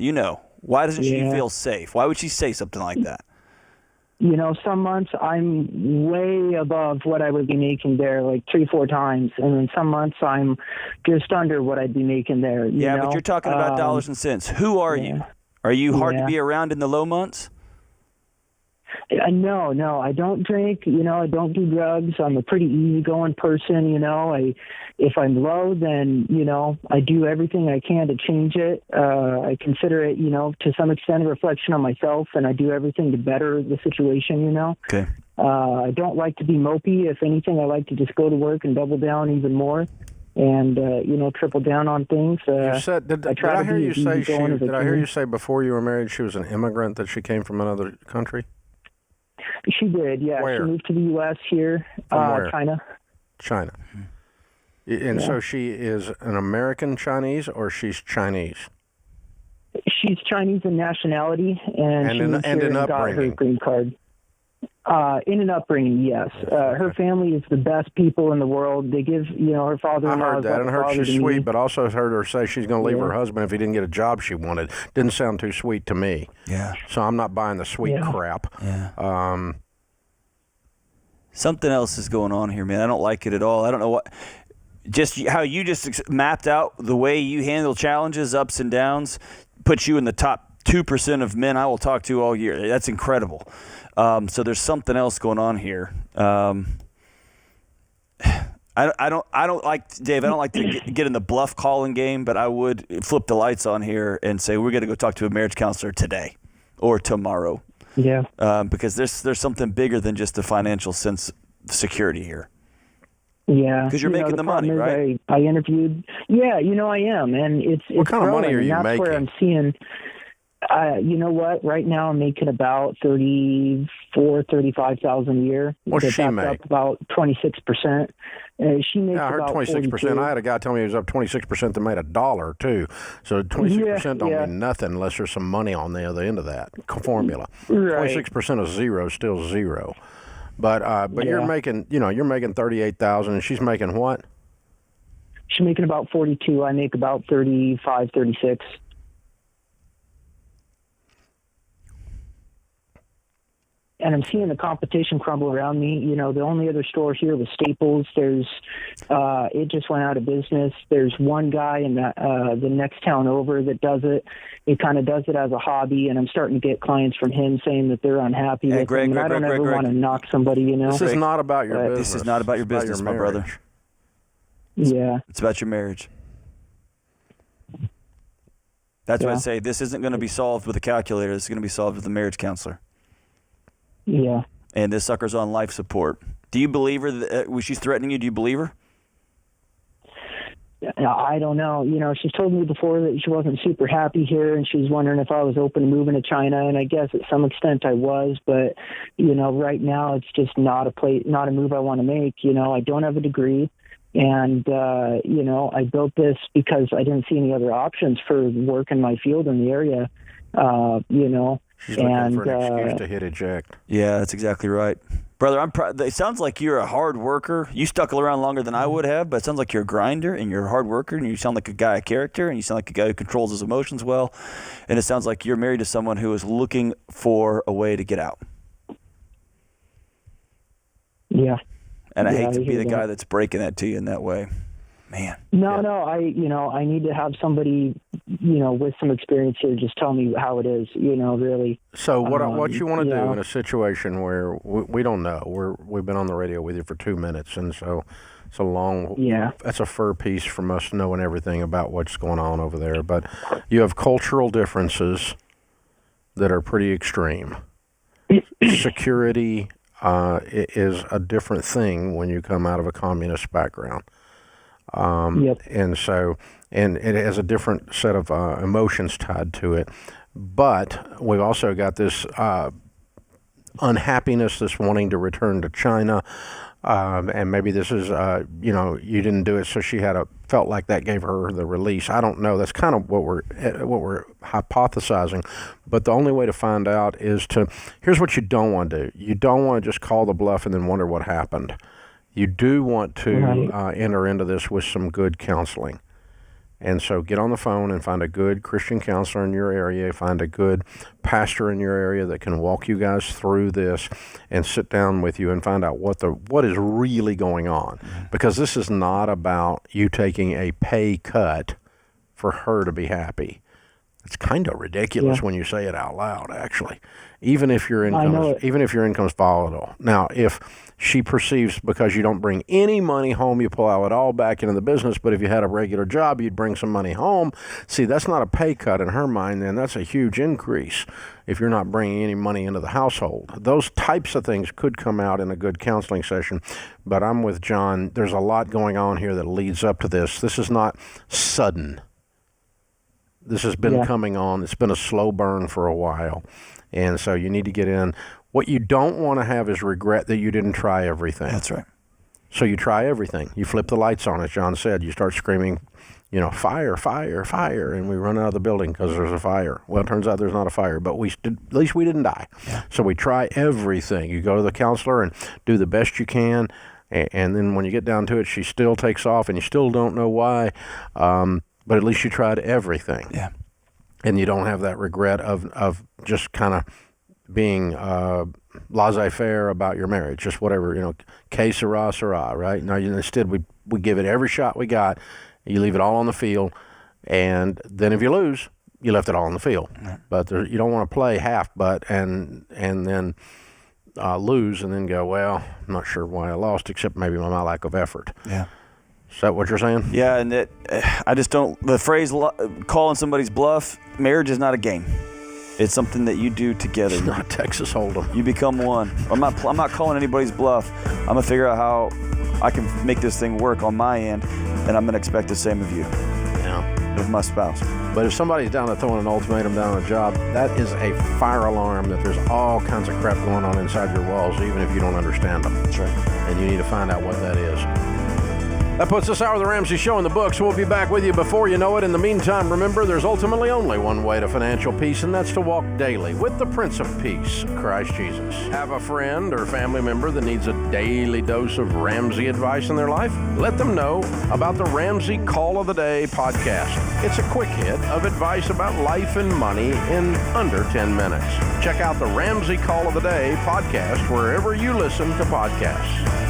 Why doesn't she feel safe? Why would she say something like that? Some months I'm way above what I would be making there, like 3-4 times. And then some months I'm just under what I'd be making there. But you're talking about dollars and cents. Who are you? Are you hard to be around in the low months? No, I don't drink. I don't do drugs. I'm a pretty easygoing person. If I'm low, then I do everything I can to change it. I consider it, to some extent, a reflection on myself, and I do everything to better the situation. Okay. I don't like to be mopey. If anything, I like to just go to work and double down even more, and triple down on things. You said, did I hear you say before you were married she was an immigrant, that she came from another country? She did, yeah. Where? She moved to the U.S. here, China. China. And so she is an American Chinese, or she's Chinese? She's Chinese in nationality, and she moved here and got her green card. In an upbringing, yes. Her family is the best people in the world. They give, her father-in-law. I heard that, and heard she's sweet, but also heard her say she's going to leave her husband if he didn't get a job she wanted. Didn't sound too sweet to me. Yeah. So I'm not buying the sweet crap. Yeah. Something else is going on here, man. I don't like it at all. I don't know what. Just how you just mapped out the way you handle challenges, ups and downs, puts you in the top 2% of men I will talk to all year. That's incredible. So there's something else going on here. I don't like, Dave, I don't like to get in the bluff calling game, but I would flip the lights on here and say, we're going to go talk to a marriage counselor today or tomorrow. Yeah. Because there's something bigger than just the financial sense of security here. Yeah. Because you're making the money, right? I interviewed. Yeah, I am. And it's what kind of money are you making? That's where I'm seeing. You know what? Right now I'm making about $35,000 a year. What's she make? Up about 26%. She makes I heard about 26%. 42. I had a guy tell me he was up 26% that made $1 too. So 26% don't mean nothing unless there's some money on the other end of that formula. Right. 26% of zero is still zero. But you're making $38,000, and she's making what? She's making about 42. I make about 35, 36. and I'm seeing the competition crumble around me. You know, the only other store here was Staples. It just went out of business. There's one guy in the next town over that does it. He kind of does it as a hobby, and I'm starting to get clients from him saying that they're unhappy with him. And I don't ever want to knock somebody, you know. This is not about your business. This is not about your business, my brother. Yeah. It's about your marriage. That's why I say this isn't going to be solved with a calculator. This is going to be solved with a marriage counselor. Yeah. And this sucker's on life support. Do you believe her? Was she threatening you? Do you believe her? I don't know. You know, she's told me before that she wasn't super happy here, and she's wondering if I was open to moving to China. And I guess at some extent I was, but you know, right now it's just not a move I want to make. You know, I don't have a degree, and you know, I built this because I didn't see any other options for work in my field in the area. You know, she's looking for an excuse to hit eject. Yeah, that's exactly right. Brother, I'm proud. It sounds like you're a hard worker. You stuck around longer than I would have, but it sounds like you're a grinder and you're a hard worker, and you sound like a guy of character, and you sound like a guy who controls his emotions well. And it sounds like you're married to someone who is looking for a way to get out. Yeah. And I hate to be the guy that's breaking that to you in that way. Man. No, I need to have somebody, you know, with some experience here just tell me how it is, you know, really. So what you want to do in a situation where we don't know, we've been on the radio with you for 2 minutes, and so it's a long, that's a fur piece from us knowing everything about what's going on over there. But you have cultural differences that are pretty extreme. Security is a different thing when you come out of a communist background. And so, and it has a different set of emotions tied to it. But we've also got this unhappiness, this wanting to return to China. And maybe this is, you know, you didn't do it, so she felt like that gave her the release. I don't know. That's kind of what we're hypothesizing. But the only way to find out is here's what you don't want to do. You don't want to just call the bluff and then wonder what happened. You do want to enter into this with some good counseling. And so get on the phone and find a good Christian counselor in your area, find a good pastor in your area that can walk you guys through this and sit down with you and find out what is really going on. Because this is not about you taking a pay cut for her to be happy. It's kind of ridiculous when you say it out loud, actually. Even if your income's volatile. Now, if she perceives because you don't bring any money home, you pull it all back into the business, but if you had a regular job, you'd bring some money home. See, that's not a pay cut in her mind, then. That's a huge increase if you're not bringing any money into the household. Those types of things could come out in a good counseling session, but I'm with John. There's a lot going on here that leads up to this. This is not sudden. This has been coming on. It's been a slow burn for a while. And so you need to get in. What you don't want to have is regret that you didn't try everything. That's right. So you try everything. You flip the lights on, as John said. You start screaming, you know, fire, fire, fire, and we run out of the building because there's a fire. Well, it turns out there's not a fire, but at least we didn't die. Yeah. So we try everything. You go to the counselor and do the best you can, and then when you get down to it, she still takes off, and you still don't know why. But at least you tried everything. Yeah. And you don't have that regret of just kind of being laissez-faire about your marriage, just whatever, you know, que sera, sera, right? No, instead we give it every shot we got. You leave it all on the field, and then if you lose, you left it all on the field. Yeah. But you don't want to play half butt and then lose and then go, well, I'm not sure why I lost, except maybe my lack of effort. Yeah. Is that what you're saying? Yeah, and I just don't. The phrase "calling somebody's bluff," marriage is not a game. It's something that you do together. It's not Texas Hold'em. You become one. I'm not calling anybody's bluff. I'm gonna figure out how I can make this thing work on my end, and I'm gonna expect the same of you. Yeah. Of my spouse. But if somebody's down there throwing an ultimatum down on a job, that is a fire alarm that there's all kinds of crap going on inside your walls, even if you don't understand them. That's right. And you need to find out what that is. That puts this hour of the Ramsey Show in the books. We'll be back with you before you know it. In the meantime, remember, there's ultimately only one way to financial peace, and that's to walk daily with the Prince of Peace, Christ Jesus. Have a friend or family member that needs a daily dose of Ramsey advice in their life? Let them know about the Ramsey Call of the Day podcast. It's a quick hit of advice about life and money in under 10 minutes. Check out the Ramsey Call of the Day podcast wherever you listen to podcasts.